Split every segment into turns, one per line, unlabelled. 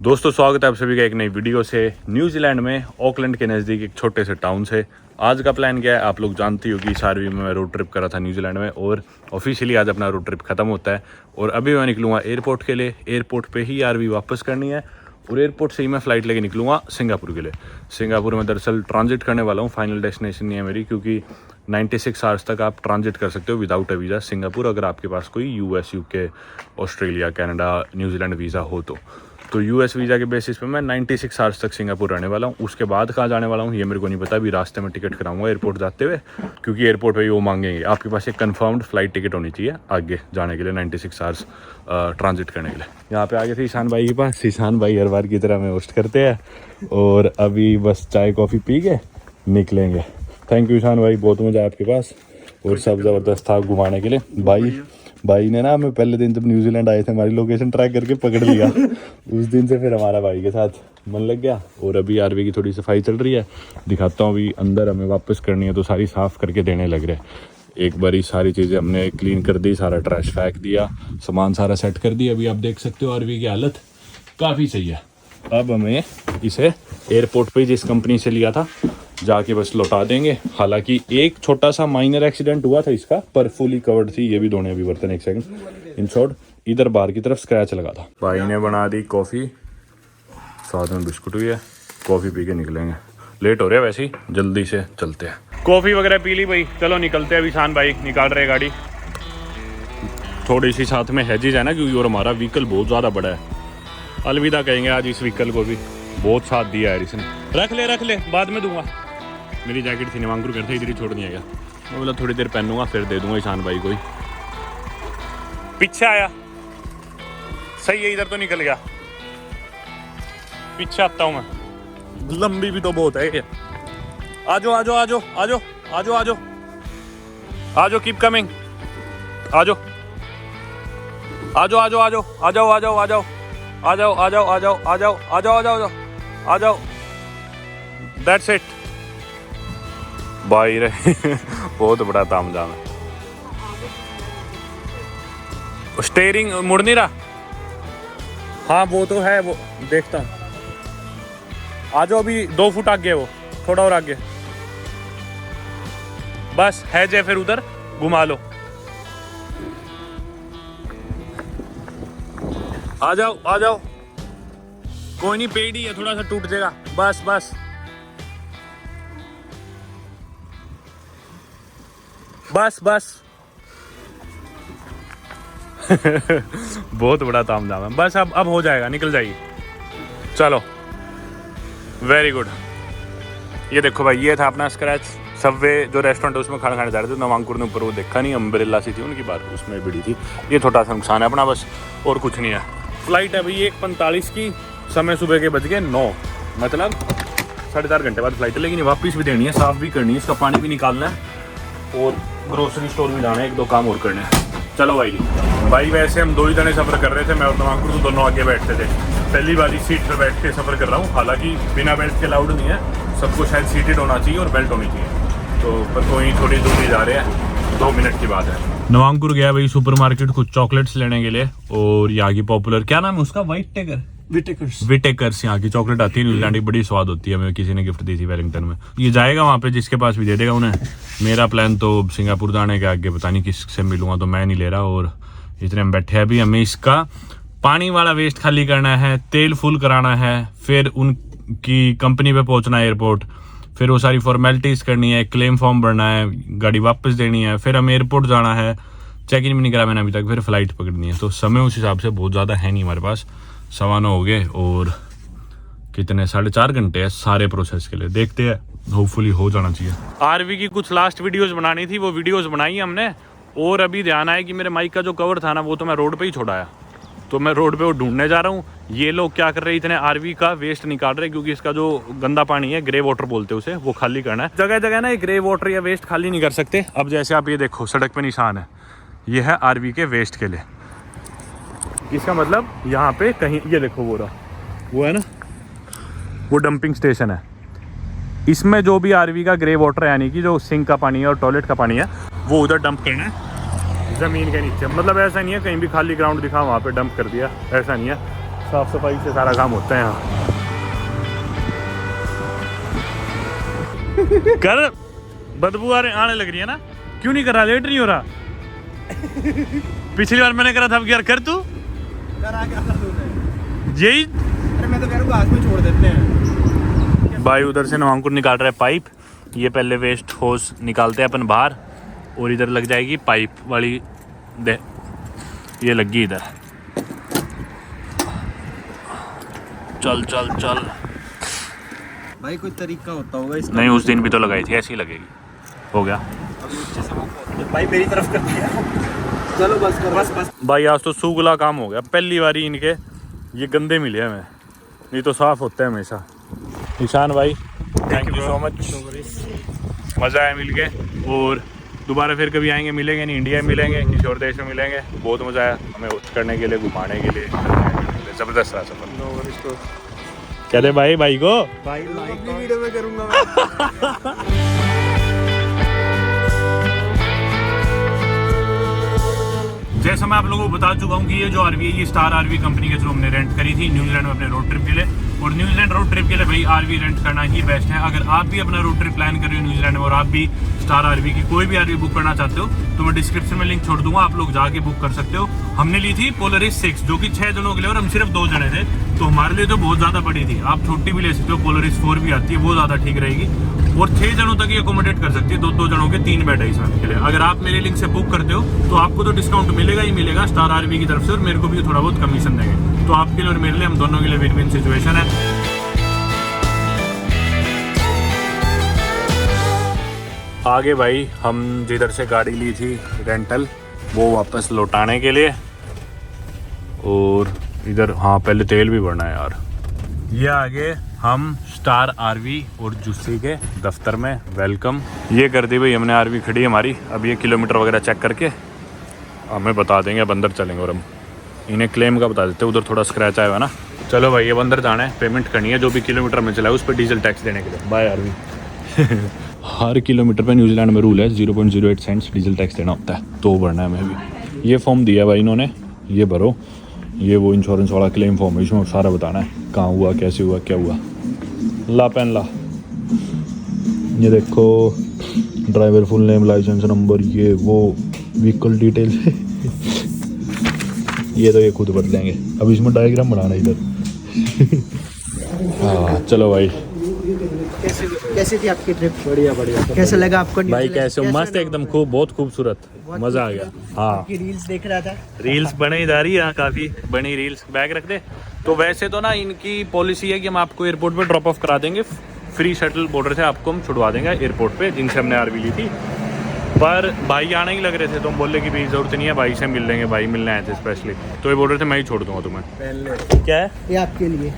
दोस्तों स्वागत है आप सभी का एक नई वीडियो से। न्यूजीलैंड में ऑकलैंड के नज़दीक एक छोटे से टाउन से आज का प्लान क्या है आप लोग जानते हो कि 4वीं में मैं रोड ट्रिप करा था न्यूजीलैंड में और ऑफिशियली आज अपना रोड ट्रिप ख़त्म होता है और अभी मैं निकलूँगा एयरपोर्ट के लिए। एयरपोर्ट पे ही 4वीं वापस करनी है और एयरपोर्ट से ही मैं फ़्लाइट लेके निकलूँगा सिंगापुर के लिए। सिंगापुर में दरअसल ट्रांजिट करने वाला हूँ, फाइनल डेस्टिनेशन नहीं है मेरी, क्योंकि 96 आवर्स तक आप ट्रांजिट कर सकते हो विदाउट अ वीज़ा सिंगापुर, अगर आपके पास कोई US, UK, Australia, Canada, New Zealand visa हो तो यूएस वीज़ा के बेसिस पे मैं 96 आवर्स तक सिंगापुर रहने वाला हूँ। उसके बाद कहाँ जाने वाला हूँ ये मेरे को नहीं पता, अभी रास्ते में टिकट कराऊंगा एयरपोर्ट जाते हुए, क्योंकि एयरपोर्ट पे ही वो मांगेंगे आपके पास एक कंफर्म्ड फ्लाइट टिकट होनी चाहिए आगे जाने के लिए 96 आवर्स ट्रांजिट करने के लिए। यहाँ पे आगे थे ईशान भाई के पास। ईशान भाई हर बार की तरह हमें होस्ट करते हैं और अभी बस चाय कॉफ़ी पी के निकलेंगे। थैंक यू ईशान भाई, बहुत मज़ा आपके पास और सब ज़बरदस्त था घुमाने के लिए। भाई ने ना हमें पहले दिन जब न्यूजीलैंड आए थे हमारी लोकेशन ट्रैक करके पकड़ लिया उस दिन से फिर हमारा भाई के साथ मन लग गया और अभी आरवी की थोड़ी सफाई चल रही है, दिखाता हूँ। अभी अंदर हमें वापस करनी है तो सारी साफ़ करके देने लग रहे। एक बारी सारी चीज़ें हमने क्लीन कर दी, सारा ट्रैश फेंक दिया, सामान सारा सेट कर दिया। अभी आप देख सकते हो आरवी की हालत काफ़ी सही है। अब हमें इसे एयरपोर्ट पे जिस कंपनी से लिया था जाके बस लौटा देंगे। हालांकि एक छोटा सा माइनर एक्सीडेंट हुआ था इसका, पर फुली कवर्ड थी। ये भी धोने अभी बर्तन, एक सेकंड। इन शॉर्ट इधर बाहर की तरफ स्क्रैच लगा था। भाई ने बना दी कॉफ़ी, साथ में बिस्कुट भी है। कॉफ़ी पी के निकलेंगे, लेट हो रहा है वैसे ही, जल्दी से चलते हैं। कॉफ़ी वगैरह पी ली भाई, चलो निकलते हैं। अभी ईशान भाई निकाल रहे गाड़ी, थोड़ी सी साथ में हैजिज है ना, क्योंकि और हमारा व्हीकल बहुत ज़्यादा बड़ा है। अलविदा कहेंगे आज इस व्हीकल को भी, बहुत साथ दिया है इसने। रख ले बाद में दूंगा। मेरी जैकेट थी निवांकुर करते इधर ही छोड़ दिया गया, मैं बोला थोड़ी देर पहनूंगा फिर दे दूंगा ईशान भाई को ही। पीछे आया सही है, इधर तो निकल गया, पीछे आता हूँ मैं। लंबी भी तो बहुत है ये। आजो आजो आजो आजो आजो आजो आजो कीप कमिंग, आजो आजो आजो आजो आ जाओ आ जाओ आ जाओ आ जाओ आ जाओ आ जाओ आ जाओ आ जाओ आ जाओ आ जाओ। दैट्स इट भाई रे बहुत बड़ा तामझाम है। स्टीयरिंग मुड़ नहीं रहा। हाँ वो तो है, वो देखता हूँ। आ जाओ, अभी 2 फुट आगे, वो थोड़ा और आगे बस है जे, फिर उधर घुमा लो। आ जाओ आ जाओ, कोई नहीं, पेड़ ही है, थोड़ा सा टूट जाएगा, बस बस बस बस बहुत बड़ा तामझाम है। बस अब हो जाएगा, निकल जाएगी। चलो वेरी गुड। ये देखो भाई, ये था अपना स्क्रैच। सबवे जो रेस्टोरेंट है उसमें खाना खाने जा रहे थे, नवांकुर ने ऊपर वो देखा नहीं, अम्ब्रेला सी थी उनकी बात, उसमें बिड़ी थी। ये छोटा सा नुकसान है अपना, बस और कुछ नहीं है। फ्लाइट है भाई 1:45 की, समय सुबह के बज गए 9, मतलब 4.5 घंटे बाद फ्लाइट है। लेकिन वापस भी देनी है, साफ़ भी करनी है, इसका पानी भी निकालना है और ग्रोसरी स्टोर भी जाना है, 1-2 काम और करने हैं। चलो भाई वैसे हम 2 ही जने सफ़र कर रहे थे, मैं और नवांकुर तो दोनों आगे बैठते थे। पहली वाली सीट पर बैठ के सफ़र कर रहा हूँ, हालांकि बिना बेल्ट के अलाउड नहीं है, सबको शायद सीटेड होना चाहिए और बेल्ट होनी चाहिए। तो पर कोई थोड़ी दूर ही जा रहे हैं, 2 मिनट की बात है। नवांकुर गया भाई सुपरमार्केट कुछ चॉकलेट्स लेने के लिए, और यहाँ की पॉपुलर क्या नाम है उसका, विटेकर्स यहाँ की चॉकलेट आती है न्यूजीलैंड की, बड़ी स्वाद होती है। हमें किसी ने गिफ्ट दी थी वेलिंगटन में। ये जाएगा वहाँ पे, जिसके पास भी दे देगा उन्हें। मेरा प्लान तो सिंगापुर जाने के आगे पता नहीं किससे मिलूंगा, तो मैं नहीं ले रहा। और इतने में बैठे अभी हमें इसका पानी वाला वेस्ट खाली करना है, तेल फुल कराना है, फिर उनकी कंपनी पे पहुंचना है एयरपोर्ट, फिर वो सारी फॉर्मेलिटीज़ करनी है, क्लेम फॉर्म भरना है, गाड़ी वापस देनी है, फिर हमें एयरपोर्ट जाना है, चेक इन भी नहीं करा मैंने अभी तक, फिर फ्लाइट पकड़नी है। तो समय उस हिसाब से बहुत ज़्यादा है नहीं हमारे पास। 9:15 हो गए और कितने 4.5 घंटे है सारे प्रोसेस के लिए। देखते हैं, होपफुली हो जाना चाहिए। आरवी की कुछ लास्ट वीडियोज़ बनानी थी, वो वीडियोज़ बनाई हमने। और अभी ध्यान आया कि मेरे माइक का जो कवर था ना, वो तो मैं रोड पे ही छोड़ाया, तो मैं रोड पे वो ढूंढने जा रहा हूँ। ये लोग क्या कर रहे हैं, इतने आरवी का वेस्ट निकाल रहे हैं, क्योंकि इसका जो गंदा पानी है, ग्रे वाटर बोलते हैं उसे, वो खाली करना है। जगह जगह ना ये ग्रे वाटर या वेस्ट खाली नहीं कर सकते। अब जैसे आप ये देखो, सड़क पे निशान है, ये है आरवी के वेस्ट के लिए। इसका मतलब यहाँ पे कहीं, ये देखो वो रहा, वो है ना, वो डंपिंग स्टेशन है। इसमें जो भी आरवी का ग्रे वाटर है, यानी कि जो सिंक का पानी है और टॉयलेट का पानी है, वो उधर डंप करना है ज़मीन के नीचे। मतलब ऐसा नहीं है कहीं भी खाली ग्राउंड दिखा वहाँ पे डंप कर दिया, ऐसा नहीं है। साफ सफाई से सारा काम होता है यहाँ। कर बदबू आने लग रही है ना, क्यों नहीं कर रहा, लेट नहीं हो रहा? पिछली बार मैंने करा था, अब यार कर तू यही।
अरे मैं तो कह रहा हूँ आज में छोड़ देते हैं।
भाई उधर से नवांकुर निकाल रहा है पाइप। ये पहले वेस्ट होस निकालते हैं अपन बाहर, और इधर लग जाएगी पाइप वाली दे, ये लग गई इधर। चल चल चल
भाई कोई तरीका होता होगा इसका।
नहीं, उस दिन भी तो लगाई थी, ऐसी ही लगेगी। हो गया
भाई, मेरी तरफ कर दिया। चलो बस करो, बस
भाई। आज तो सूगला काम हो गया, पहली बारी इनके ये गंदे मिले हमें, नहीं तो साफ होता है हमेशा। ईशान भाई थैंक यू सो मच, मज़ा आया मिल के। और दोबारा फिर कभी आएंगे, मिलेंगे नहीं, इंडिया में मिलेंगे, किसी और देश में मिलेंगे। बहुत मज़ा आया हमें करने के लिए, घुमाने के लिए, ज़बरदस्त रहा सफर। क्या दे भाई को
भाई अपनी वीडियो में करूँगा मैं।
जैसा मैं आप लोगों को बता चुका हूँ कि ये जो आरवी है, ये स्टार आरवी कंपनी के थ्रू हमने रेंट करी थी न्यूजीलैंड में अपने रोड ट्रिप के लिए। और न्यूजीलैंड रोड ट्रिप के लिए भाई आरवी रेंट करना ही बेस्ट है। अगर आप भी अपना रोड ट्रिप प्लान कर रहे हो न्यूजीलैंड में और आप भी स्टार आरवी की कोई भी आरवी बुक करना चाहते हो, तो मैं डिस्क्रिप्शन में लिंक छोड़ दूंगा, आप लोग जाके बुक कर सकते हो। हमने ली थी पोलरिस 6 जो कि 6 जनों के लिए, और हम सिर्फ 2 जने थे, तो हमारे लिए तो बहुत ज़्यादा बड़ी थी। आप छोटी भी ले सकते हो, पोलरिस 4 भी आती है, वो ज़्यादा ठीक रहेगी। और 6 जनों तक ये अकोमोडेट कर सकती है, 2-2 जनों के 3 बेड है इसमें के लिए। अगर आप मेरे लिंक से बुक करते हो तो आपको तो डिस्काउंट मिलेगा ही मिलेगा स्टार आरवी की तरफ से, और मेरे को भी थोड़ा बहुत कमीशन देंगे। तो आपके लिए और मेरे लिए, हम दोनों के लिए विन विन सिचुएशन है। आगे भाई हम जिधर से गाड़ी ली थी रेंटल, वो वापस लौटाने के लिए। और इधर हाँ पहले तेल भी भरना है यार। ये आगे हम स्टार आरवी और जुस्सी के दफ्तर में वेलकम ये कर दी भाई हमने। आरवी खड़ी है हमारी, अब ये किलोमीटर वगैरह चेक करके हमें बता देंगे, अब अंदर चलेंगे। और हम इन्हें क्लेम का बता देते हैं, उधर थोड़ा स्क्रैच आया हुआ ना। चलो भाई अब अंदर जाना है, पेमेंट करनी है, जो भी किलोमीटर में चला है उस पर डीजल टैक्स देने के लिए। By RV. हर किलोमीटर पे न्यूजीलैंड में रूल है 0.08 सेंट्स डीजल टैक्स देना होता है, तो भरना है हमें भी। ये फॉर्म दिया भाई इन्होंने, ये भरो, ये वो इंश्योरेंस वाला क्लेम फॉर्म है, इसमें सारा बताना है कहाँ हुआ, कैसे हुआ, क्या हुआ। ला पेन ला, ये देखो driver full name, licence number, ये वो व्हीकल डिटेल। ये तो ये खुद बदलेंगे, अब इसमें डायग्राम बनाना है इधर। हाँ चलो भाई।
कैसी थी आपकी ट्रिप? बढ़िया बढ़िया। कैसा लगा आपको
भाई? कैसे मस्त एकदम, खूब बहुत खूबसूरत, मजा आ गया। हाँ
रील्स देख रहा था,
रील्स बनी जा रही है, काफ़ी बनी रील्स। बैग रख दे। तो वैसे तो ना इनकी पॉलिसी है कि हम आपको एयरपोर्ट पे ड्रॉप ऑफ करा देंगे, फ्री शटल बॉर्डर से आपको हम छुड़वा देंगे एयरपोर्ट पे, जिनसे हमने आरवी ली थी। पर भाई आने ही लग रहे थे, तो हम बोले कि भाई ज़रूरत नहीं है, भाई से मिल लेंगे, भाई मिलने आए थे स्पेशली, तो ये बॉर्डर से मैं ही छोड़ दूँगा तुम्हें। क्या है
ये आपके लिए?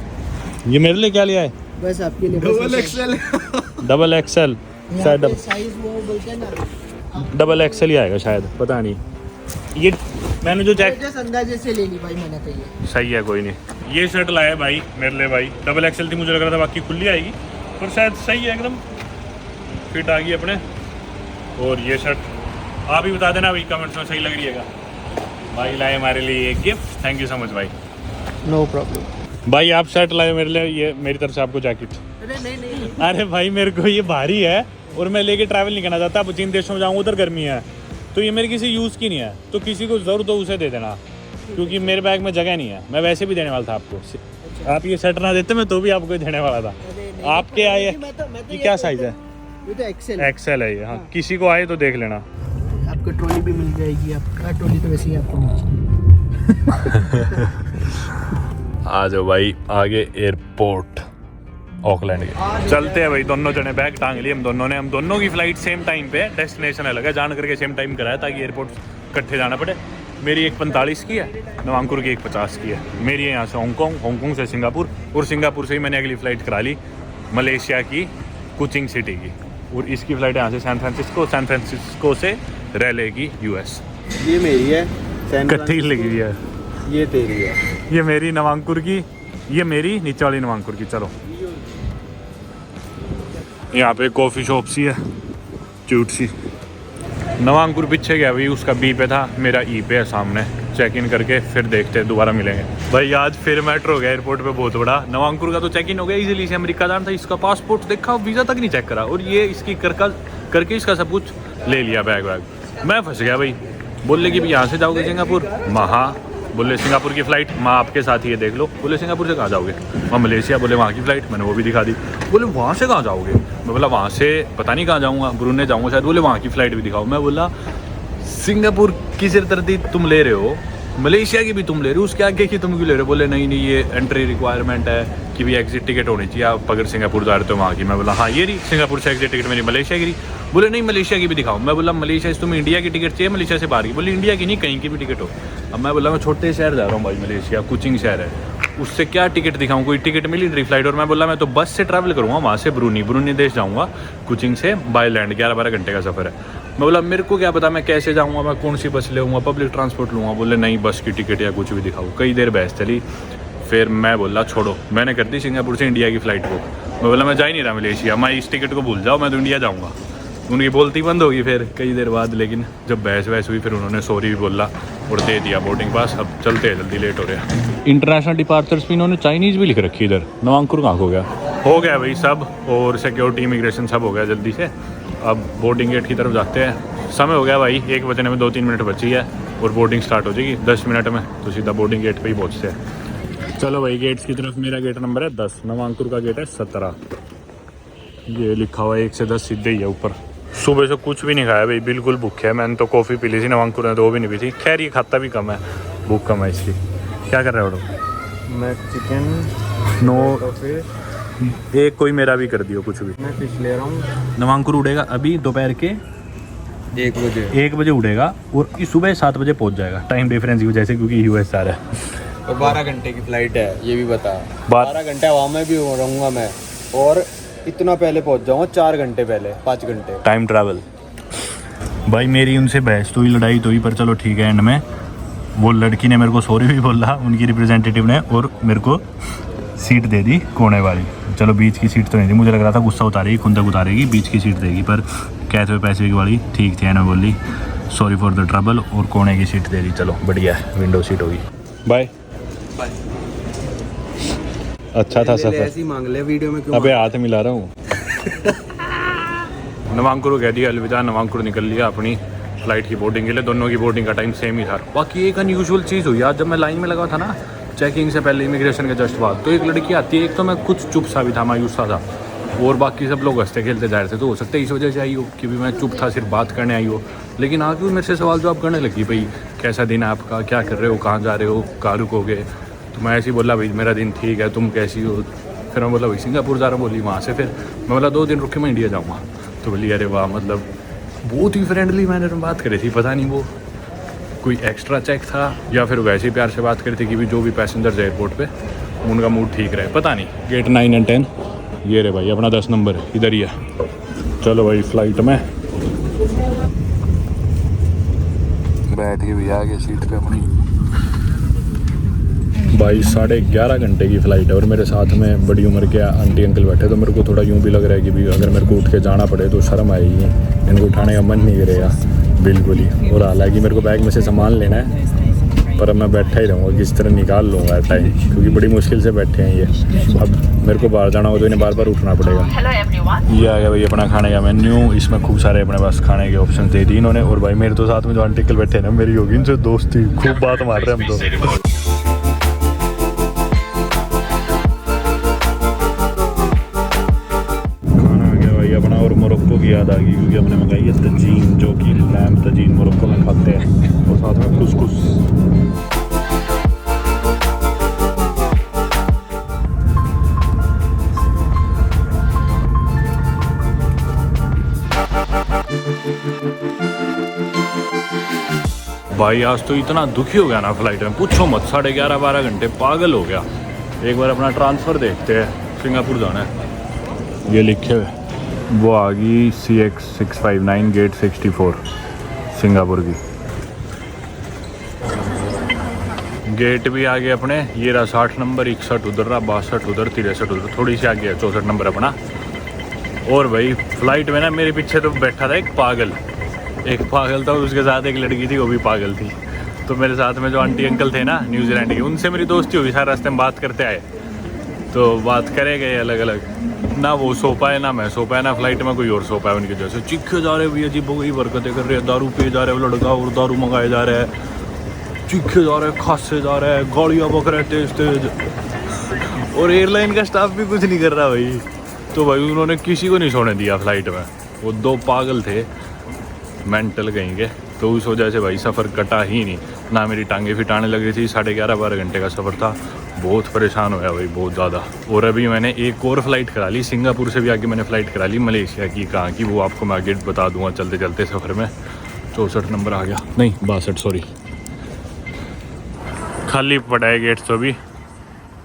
ये मेरे लिए क्या लिया है?
बस आपके लिए डबल एक्सेल।
डबल एक्सेल शायद,
साइज वो बोलते हैं ना,
डबल एक्सेल ही आएगा शायद, पता नहीं। ये मैंने जो जैक
अंदाजे से ले ली भाई मैंने, तो ये
सही है, कोई नहीं। ये शर्ट लाया भाई मेरे लिए, भाई डबल एक्सेल थी, मुझे लग रहा था बाकी खुली आएगी, पर शायद सही है, एकदम फिट आ गई अपने। और ये शर्ट आप ही बता देना भाई कमेंट्स में, सही लग रही है भाई। लाए हमारे लिए एक gift, thank you so much भाई।
नो प्रॉब्लम
भाई आप शर्ट लाए मेरे लिए, ये मेरी तरफ से आपको जैकेट।
नहीं।
अरे भाई मेरे को ये भारी है और मैं लेके ट्रैवल नहीं करना चाहता। अब जिन देशों में जाऊँगा उधर गर्मी है, तो ये मेरे किसी यूज़ की नहीं है, तो किसी को ज़रूरत हो उसे दे देना, क्योंकि मेरे बैग में जगह नहीं है। मैं वैसे भी देने वाला था आपको, आप ये शर्ट ना देते मैं तो भी आपको देने वाला था। आपके आए ये क्या साइज़ है?
ये तो एक्सेल
एक्सेल है ये। हाँ किसी को आए तो देख लेना।
आपको ट्रॉली भी मिल जाएगी, आपका ट्रॉली तो वैसे ही आपको।
आ जाओ भाई आगे एयरपोर्ट ऑकलैंड के। चलते हैं भाई, दोनों जने बैग टांग लिए हम दोनों ने। हम दोनों की फ़्लाइट सेम टाइम पे है, डेस्टिनेशन अलग है, जान करके सेम टाइम कराया ताकि एयरपोर्ट इकट्ठे जाना पड़े। मेरी 1:45 की है, नवांकुर की 1:50 की है। मेरी है यहाँ से हांगकॉन्ग से सिंगापुर, और सिंगापुर से ही मैंने अगली फ़्लाइट करा ली मलेशिया की कुचिंग सिटी की, और इसकी फ़्लाइट यहाँ से सैन फ्रांसिस्को से रेले की US।
ये मेरी है,
इकट्ठी लगी हुई है।
ये तेरी है,
ये मेरी नवांकुर की, ये मेरी नीचे वाली नवांकुर की। चलो यहाँ पे कॉफ़ी शॉप सी है क्यूट सी। नवांकुर पीछे गया भाई, उसका B पे था, मेरा E पे है सामने। चेक इन करके फिर देखते हैं, दोबारा मिलेंगे। भाई आज फिर मैटर हो गया एयरपोर्ट पे बहुत बड़ा। नवांकुर का तो चेक इन हो गया इजीली से, अमेरिका जाना था, इसका पासपोर्ट देखा, वीज़ा तक नहीं चेक करा, और ये इसकी करके इसका सब कुछ ले लिया, बैग वैग। मैं फंस गया भाई। बोले कि भी यहाँ से जाओगे सिंगापुर? बोले सिंगापुर की फ़्लाइट माँ आपके साथ ही है, देख लो। बोले सिंगापुर से कहाँ जाओगे? मैं मलेशिया। बोले वहाँ की फ़्लाइट, मैंने वो भी दिखा दी। बोले वहाँ से कहाँ जाओगे? मैं बोला वहाँ से पता नहीं कहाँ जाऊँगा, ब्रूने जाऊँगा शायद। बोले वहाँ की फ़्लाइट भी दिखाओ। मैं बोला सिंगापुर की सिरदर्दी तुम ले रहे हो, मलेशिया की भी तुम ले रहे हो, उसके आगे की तुम क्यों ले रहे हो? बोले नहीं ये एंट्री रिक्वायरमेंट है कि भी एग्जिट टिकट होनी चाहिए आप अगर सिंगापुर जा रहे हो वहाँ की। मैं बोला हाँ ये रही सिंगापुर से एग्जिट टिकट मेरी मलेशिया की रही। बोले नहीं मलेशिया की भी दिखाओ। मैं बोला मलेशिया से तुम्हें इंडिया की टिकट चाहिए, मलेशिया से बाहर की? बोले इंडिया की नहीं, कहीं की भी टिकट हो। अब मैं बोला मैं छोटे शहर जा रहा हूँ भाई, मलेशिया कुचिंग शहर है, उससे क्या टिकट दिखाऊँ? कोई टिकट मिली नहीं फ्लाइट। और मैं बोला मैं तो बस से ट्रैवल करूँगा वहाँ से ब्रूनी देश जाऊँगा, कुचिंग से बाय लैंड 11-12 घंटे का सफ़र है। मैं बोला मेरे को क्या पता मैं कैसे जाऊँगा, मैं कौन सी बस लूँगा, पब्लिक ट्रांसपोर्ट लूँगा? बोले नहीं बस की टिकट या कुछ भी दिखाओ। कई देर बहस चली, फिर मैं बोला छोड़ो, मैंने कर दी सिंगापुर से इंडिया की फ़्लाइट बुक। मैं बोला मैं जा ही नहीं रहा मलेशिया, मैं इस टिकट को भूल जाओ, मैं तो इंडिया जाऊँगा। उनकी बोलती बंद होगी फिर कई देर बाद, लेकिन जब बहस हुई फिर उन्होंने सॉरी भी बोला और दे दिया बोर्डिंग पास। अब चलते हैं, जल्दी लेट हो रहा है। इंटरनेशनल डिपार्चर्स भी इन्होंने चाइनीज़ भी लिख रखी इधर। नवांकुर कहाँ हो गया भाई सब, और सिक्योरिटी इमिग्रेशन सब हो गया जल्दी से। अब बोर्डिंग गेट की तरफ जाते हैं। समय हो गया भाई, 1 बजने में 2-3 मिनट बची है और बोर्डिंग स्टार्ट हो जाएगी 10 मिनट में, तो सीधा बोर्डिंग गेट पे ही पहुँचते हैं। चलो भाई गेट्स की तरफ। मेरा गेट नंबर है 10, नवांकुर का गेट है 17। ये लिखा हुआ है 1 से 10 सीधे ही है ऊपर। सुबह से कुछ भी नहीं खाया भाई, बिल्कुल भूख है। मैंने तो कॉफ़ी पी ली थी, नवांकुर ने तो वो भी नहीं पी थी। खैर ये खाता भी कम है, भूख कम है इसकी। क्या कर रहे हो?
मैं चिकन
नो, एक कोई मेरा भी कर दियो कुछ भी।
मैं फिश ले रहा हूँ।
नवांकुर उड़ेगा अभी दोपहर के 1 बजे उड़ेगा और सुबह 7 बजे पहुंच जाएगा, टाइम डिफरेंस की वजह से, क्योंकि यूएस आ रहा है।
और 12 घंटे की फ़्लाइट है, ये भी बता।
12
घंटे हवा में भी रहूँगा मैं, और इतना पहले पहुँच जाऊँगा, 4 घंटे पहले, 5 घंटे
टाइम ट्रैवल। भाई मेरी उनसे बहस तो हुई, लड़ाई तो हुई, पर चलो ठीक है। एंड में वो लड़की ने मेरे को सॉरी भी बोला, उनकी रिप्रेजेंटेटिव ने, और मेरे को सीट दे दी कोने वाली। चलो बीच की सीट तो नहीं थी, मुझे लग रहा था गुस्सा उतारेगी, खुंदक उतारेगी, बीच की सीट देगी, पर कहते हुए पैसे की वाली ठीक थी। एंड बोली सॉरी फॉर द ट्रबल, और कोने की सीट दे दी। चलो बढ़िया है, विंडो सीट होगी। बाय। अच्छा था सफर।
ऐसी मांग ले वीडियो में क्यों?
अबे हाथ मिला रहा हूँ। नवांकुर को कह दिया अलविदा। नवांकुर निकल लिया अपनी फ़्लाइट की बोर्डिंग के लिए। दोनों की बोर्डिंग का टाइम सेम ही था। बाकी एक अनयूजुअल चीज़ हुई आज, जब मैं लाइन में लगा था ना चेकिंग से पहले, इमिग्रेशन के जस्ट बाद, तो एक लड़की आती है। एक तो मैं कुछ चुप सा भी था, मायूस सा था, और बाकी सब लोग हंसते खेलते जा रहे थे। तो हो सकता है इस वजह से आई हो कि भी मैं चुप था, सिर्फ बात करने आई हो। लेकिन आगे मेरे से सवाल जवाब करने लगी, भाई कैसा दिन है आपका, क्या कर रहे हो, कहाँ जा रहे हो, कहाँ रुकोगे? तो मैं ऐसे ही बोला भाई मेरा दिन ठीक है, तुम कैसी हो? फिर मैं बोला भाई सिंगापुर जा रहा हूँ। बोली वहाँ से। फिर मैं बोला 2 दिन रुक के मैं इंडिया जाऊँगा। तो बोली अरे वाह, मतलब बहुत ही फ्रेंडली मैनर में बात करी थी। पता नहीं वो कोई एक्स्ट्रा चेक था या फिर वैसे ही प्यार से बात करी थी कि भी जो भी पैसेंजर्स एयरपोर्ट पे उनका मूड ठीक रहे, पता नहीं। गेट 9 और 10 ये रे भाई, अपना 10 नंबर इधर ही है। चलो भाई फ्लाइट में बैठ के भी आ गए सीट पे अपनी। भाई 11:30 घंटे की फ़्लाइट है और मेरे साथ में बड़ी उम्र के आंटी अंकल बैठे। तो मेरे को थोड़ा यूँ भी लग रहा है कि भी अगर मेरे को उठ के जाना पड़े तो शर्म आएगी, इनको उठाने का मन नहीं करेगा बिल्कुल ही। और हालांकि मेरे को बैग में से सामान लेना है, पर अब मैं बैठा ही रहूँगा, किस तरह निकाल लूँगा टाइम, क्योंकि बड़ी मुश्किल से बैठे हैं ये। अब मेरे को बाहर जाना हो तो इन्हें बार बार उठना पड़ेगा। ये आ गया भाई अपना खाने का मेन्यू। इसमें खूब सारे अपने पास खाने के ऑप्शन दे दिए इन्होंने। और भाई मेरे तो साथ में जो आंटी अंकल बैठे हैं ना, मेरी होगी इनसे दोस्ती, खूब बात मार रहे हैं हम तो। अपना और मोरक्को की याद आ गई, क्योंकि हमने मंगाई है तजीन, जो कि लैम्ब तजीन मोरक्को में खाते हैं, और साथ में कुसकुस। भाई आज तो इतना दुखी हो गया ना फ्लाइट में, पूछो मत। 11:30-12 घंटे पागल हो गया। एक बार अपना ट्रांसफ़र देखते हैं, सिंगापुर जाना है। ये लिखे हुए वो आ गई CX659 गेट 64 सिंगापुर की। गेट भी आ गए अपने। ये रहा 60 नंबर, 61 उधर रहा, 62 उधर, 63 उधर, थोड़ी सी आगे है 64 नंबर अपना। और भाई फ्लाइट में ना मेरे पीछे तो बैठा था एक पागल था, उसके साथ एक लड़की थी, वो भी पागल थी। तो मेरे साथ में जो आंटी अंकल थे ना न्यूजीलैंड के, उनसे मेरी दोस्ती हुई, सारे रास्ते में बात करते आए। तो बात करे गए अलग अलग ना, वो सो पाए ना मैं सो पाया ना फ्लाइट में कोई और सो पाया। उनकी जैसे चीखे जा रहे भैया जी, वही बरकतें कर रहे हैं, दारू पिए जा रहे हैं वो लड़का, और दारू मंगाए जा रहे हैं, चीखे जा रहे हैं, खांसे जा रहे हैं, गाड़ियाँ बक रहे तेज तेज, और एयरलाइन का स्टाफ भी कुछ नहीं कर रहा भाई। तो भाई उन्होंने किसी को नहीं सोने दिया फ्लाइट में। वो दो पागल थे मेंटल कहेंगे, तो उस वजह से भाई सफ़र कटा ही नहीं ना। मेरी टांगें फिटाने लगी थी। 11.5-12 घंटे का सफ़र था। बहुत परेशान होया भाई, बहुत ज़्यादा। और अभी मैंने एक और फ़्लाइट करा ली, सिंगापुर से भी आगे मैंने फ़्लाइट करा ली, मलेशिया की। कहाँ की वो आपको मैं आगे बता दूँगा चलते चलते सफ़र में। 64 नंबर आ गया, नहीं 62 सॉरी। खाली पड़ा है गेट, तो अभी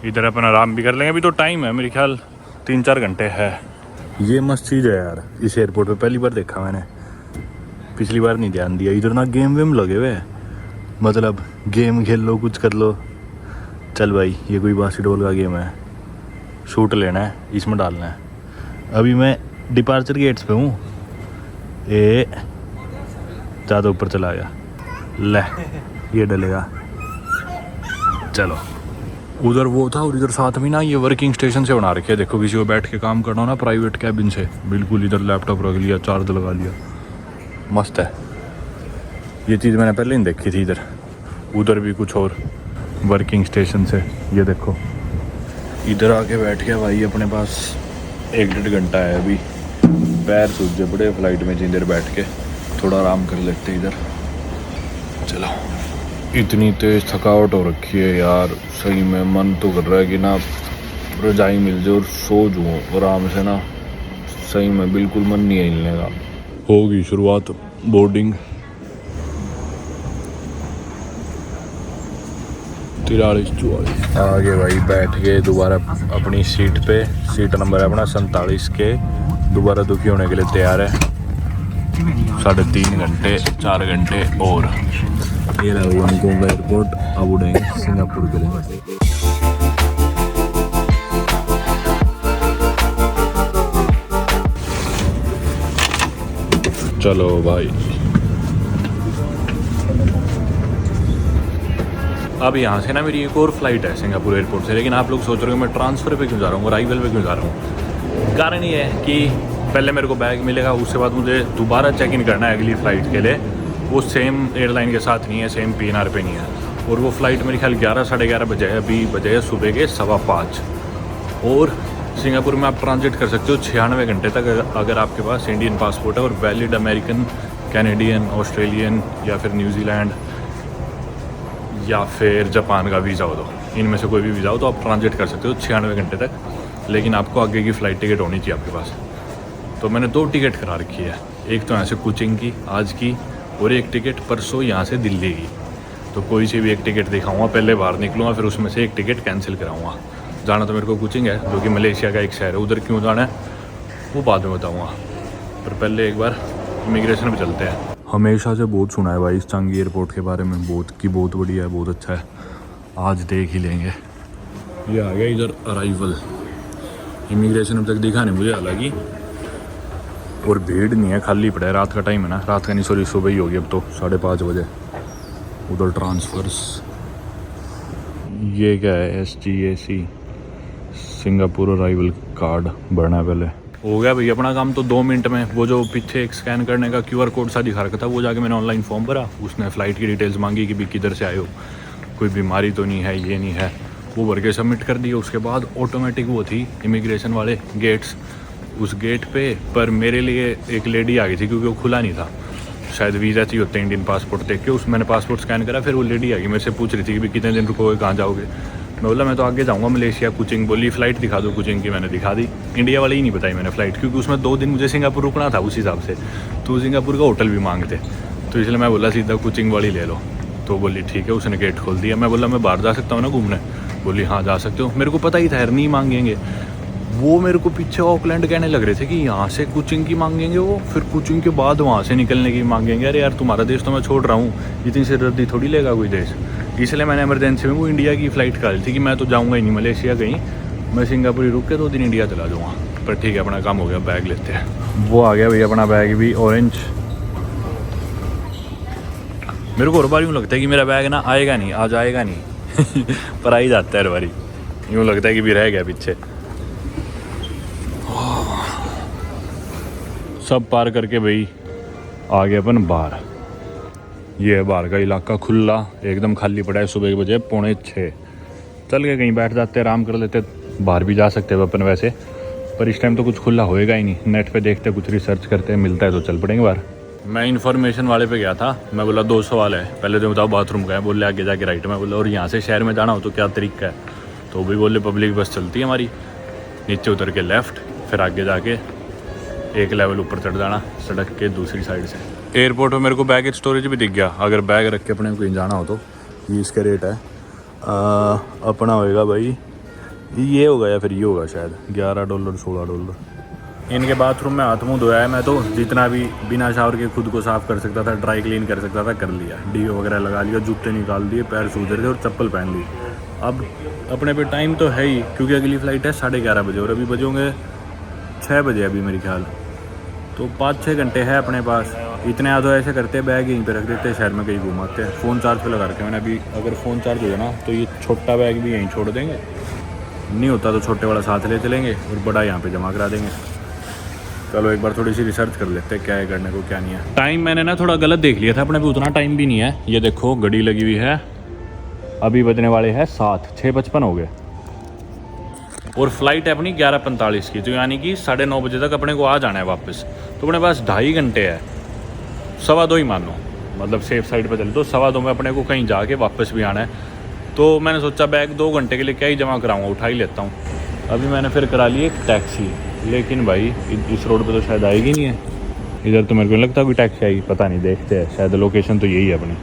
इधर अपन आराम भी कर लेंगे। अभी तो टाइम है मेरे ख्याल 3-4 घंटे है। ये मस्त चीज़ है यार, इस एयरपोर्ट पे पहली बार देखा मैंने, पिछली बार नहीं ध्यान दिया। इधर ना गेम वेम लगे हुए हैं, मतलब गेम खेल लो, कुछ कर लो। चल भाई ये कोई बास्केटबॉल का गेम है, शूट लेना है, इसमें डालना है। अभी मैं डिपार्चर गेट्स पे हूँ। ए ज़्यादा ऊपर चला गया, ले ये डलेगा। चलो उधर वो था, और इधर साथ में ना ये वर्किंग स्टेशन से बना रखे है। देखो किसी को बैठ के काम करना हो ना प्राइवेट कैबिन से, बिल्कुल इधर लैपटॉप रख लिया, चार्ज लगा लिया, मस्त है। ये चीज़ मैंने पहले नहीं देखी थी इधर। उधर भी कुछ और वर्किंग स्टेशन से, ये देखो इधर आके बैठ गया भाई। अपने पास 1-1.5 घंटा है अभी। पैर सूझे पड़े फ्लाइट में, जिधर बैठ के थोड़ा आराम कर लेते इधर। चलो इतनी तेज़ थकावट हो रखी है यार, सही में मन तो कर रहा है कि ना रजाई मिल जाए और सो जाऊँ आराम से ना। सही में बिल्कुल मन नहीं है हिलने का। होगी शुरुआत बोर्डिंग। 43-44 आगे भाई बैठ गए दोबारा अपनी सीट पे। सीट नंबर है अपना 47 के। दोबारा दुखी होने के लिए तैयार है। 3.5 घंटे 4 घंटे और ये रहा हांगकांग का एयरपोर्ट। अब उड़ेंगे सिंगापुर के लिए। चलो भाई अब यहाँ से ना मेरी एक और फ्लाइट है सिंगापुर एयरपोर्ट से। लेकिन आप लोग सोच रहे हो मैं ट्रांसफ़र पे क्यों जा रहा हूँ, अराइवल पे क्यों जा रहा हूँ। कारण ये है कि पहले मेरे को बैग मिलेगा, उसके बाद मुझे दोबारा चेक इन करना है अगली फ़्लाइट के लिए। वो सेम एयरलाइन के साथ नहीं है, सेम PNR पे नहीं है। और वो फ़्लाइट मेरे ख्याल 11-11:30 बजे है। अभी बजे है सुबह के 5:15। और सिंगापुर में आप ट्रांजिट कर सकते हो 96 घंटे तक, अगर आपके पास इंडियन पासपोर्ट है और वैलिड अमेरिकन, कैनेडियन, ऑस्ट्रेलियन या फिर न्यूजीलैंड या फिर जापान का वीज़ा हो। तो इनमें से कोई भी वीज़ा हो तो आप ट्रांजिट कर सकते हो 96 घंटे तक। लेकिन आपको आगे की फ़्लाइट टिकट होनी चाहिए आपके पास। तो मैंने 2 टिकट करा रखी है, एक तो यहाँ से कोचिंग की आज की, और एक टिकट परसों यहाँ से दिल्ली की। तो कोई सी भी एक टिकट दिखाऊंगा, पहले बाहर निकलूँगा, फिर उसमें से एक टिकट कैंसिल कराऊंगा। जाना तो मेरे को कोचिंग है, जो कि मलेशिया का एक शहर है। उधर क्यों जाना है वो बाद में बताऊँगा, पर पहले एक बार इमिग्रेशन पे चलते हैं। हमेशा से बहुत सुना है भाई इस चांगी एयरपोर्ट के बारे में, बहुत बढ़िया है, बहुत अच्छा है। आज देख ही लेंगे। ये आ गया इधर अराइवल। इमिग्रेशन अब तक दिखा नहीं मुझे, हालांकि और भीड़ नहीं है, खाली पड़ा है। रात का टाइम है ना, रात का नहीं सॉरी सुबह ही होगी अब तो 5:30 बजे। उधर ट्रांसफ़र्स, ये क्या है SGAC सिंगापुर अराइवल कार्ड भरना है पहले। हो गया भाई अपना काम तो 2 मिनट में। वो जो पीछे एक स्कैन करने का QR कोड सा दिखा रखा था, वो जाके मैंने ऑनलाइन फॉर्म भरा। उसने फ़्लाइट की डिटेल्स मांगी कि भी किधर से आए हो, कोई बीमारी तो नहीं है, ये नहीं है, वो भर के सबमिट कर दिया। उसके बाद ऑटोमेटिक वो थी इमिग्रेशन वाले गेट्स, उस गेट पे। पर मेरे लिए एक लेडी आ गई थी क्योंकि वो खुला नहीं था, शायद वीज़ा चाहिए होता है इंडियन पासपोर्ट देख के। उस मैंने पासपोर्ट स्कैन करा, फिर वो लेडी आ गई मेरे से पूछ रही थी कि भी कितने दिन रुकोगे, कहाँ जाओगे। मैं बोला मैं तो आगे जाऊँगा मलेशिया कोचिंग। बोली फ़्लाइट दिखा दो कोचिंग की, मैंने दिखा दी। इंडिया वाली ही नहीं बताई मैंने फ़्लाइट, क्योंकि उसमें 2 दिन मुझे सिंगापुर रुकना था उस हिसाब से। तो सिंगापुर का होटल भी मांगते, तो इसलिए मैं बोला सीधा कोचिंग वाली ले लो। तो बोली ठीक है, उसने गेट खोल दिया। मैं बोला मैं बाहर जा सकता हूँ ना घूमने। बोली हाँ जा सकते हो। मेरे को पता ही था यार नहीं मांगेंगे। वो मेरे को पीछे ऑकलैंड कहने लग रहे थे कि यहाँ से कोचिंग की मांगेंगे वो, फिर कोचिंग के बाद वहाँ से निकलने की मांगेंगे। अरे यार तुम्हारा देश तो मैं छोड़ रहा हूँ, इतनी सिरदर्दी थोड़ी लेगा कोई देश। इसलिए मैंने इमरजेंसी में वो इंडिया की फ़्लाइट करा ली थी कि मैं तो जाऊँगा ही नहीं मलेशिया कहीं, मैं सिंगापुर ही रुक के 2 दिन इंडिया चला जाऊँगा। पर ठीक है अपना काम हो गया, बैग लेते हैं। वो आ गया भाई अपना बैग भी ऑरेंज। मेरे को हर बार यूँ लगता है कि मेरा बैग ना आएगा नहीं, आज आएगा नहीं पर आ ही जाता है हर बारी। यूँ लगता है कि भी रह गया पीछे। सब पार करके भाई आ गए अपन बाहर। ये है बाहर का इलाका, खुला एकदम खाली पड़ा है। सुबह के बजे 5:45। चल के कहीं बैठ जाते, आराम कर लेते। बाहर भी जा सकते हैं अपन वैसे, पर इस टाइम तो कुछ खुला होएगा ही नहीं। नेट पे देखते, कुछ रिसर्च करते, मिलता है तो चल पड़ेंगे बाहर। मैं इन्फॉर्मेशन वाले पे गया था। मैं बोला 2 सवाल है, पहले तो बताओ बाथरूम का है। बोले आगे जाके राइट में। बोला और यहाँ से शहर में जाना हो तो क्या तरीका है? तो भी बोले पब्लिक बस चलती है हमारी, नीचे उतर के लेफ़्ट, फिर आगे जाके एक लेवल ऊपर चढ़ जाना सड़क के दूसरी साइड से। एयरपोर्ट में मेरे को बैगेज स्टोरेज भी दिख गया। अगर बैग रख के अपने को कहीं जाना हो तो ये इसका रेट है। अपना होएगा भाई, ये होगा या फिर ये होगा शायद $11 $16। इनके बाथरूम में हाथ मुँह धोया है मैं तो, जितना भी बिना शावर के खुद को साफ़ कर सकता था, ड्राई क्लीन कर सकता था, कर लिया। डीओ वगैरह लगा लिया, जूते निकाल दिए, पैर सूझ रहे और चप्पल पहन ली। अब अपने पे टाइम तो है ही, क्योंकि अगली फ़्लाइट है 11:30 बजे और अभी बजे होंगे 6 बजे अभी मेरे ख्याल। तो 5-6 घंटे है अपने पास। इतने आधो ऐसे करते हैं, बैग यहीं पे रख देते हैं, शहर में कहीं घुमाते हैं। फ़ोन चार्ज पे लगा रखे मैंने अभी। अगर फ़ोन चार्ज हो जाए ना तो ये छोटा बैग भी यहीं छोड़ देंगे, नहीं होता तो छोटे वाला साथ ले चलेंगे और बड़ा यहाँ पे जमा करा देंगे। चलो एक बार थोड़ी सी रिसर्च कर लेते हैं क्या है करने को क्या नहीं है। टाइम मैंने ना थोड़ा गलत देख लिया था, अपने पे उतना टाइम भी नहीं है। ये देखो घड़ी लगी हुई है, अभी बजने वाले हैं 7, 6:55 हो गए और फ्लाइट है अपनी 11:45 की। तो यानी कि 9:30 बजे तक अपने को आ जाना है वापस। तो अपने पास 2.5 घंटे है, 2.25 ही मान लो, मतलब सेफ साइड पर चले तो 2.25 में अपने को कहीं जाके वापस भी आना है। तो मैंने सोचा बैग 2 घंटे के लिए क्या ही जमा कराऊंगा, उठा ही लेता हूँ। अभी मैंने फिर करा ली एक टैक्सी, लेकिन भाई इस रोड पे तो शायद आएगी नहीं है। इधर तो मेरे को नहीं लगता कोई टैक्सी आएगी, पता नहीं, देखते हैं। शायद लोकेशन तो यही है अपनी।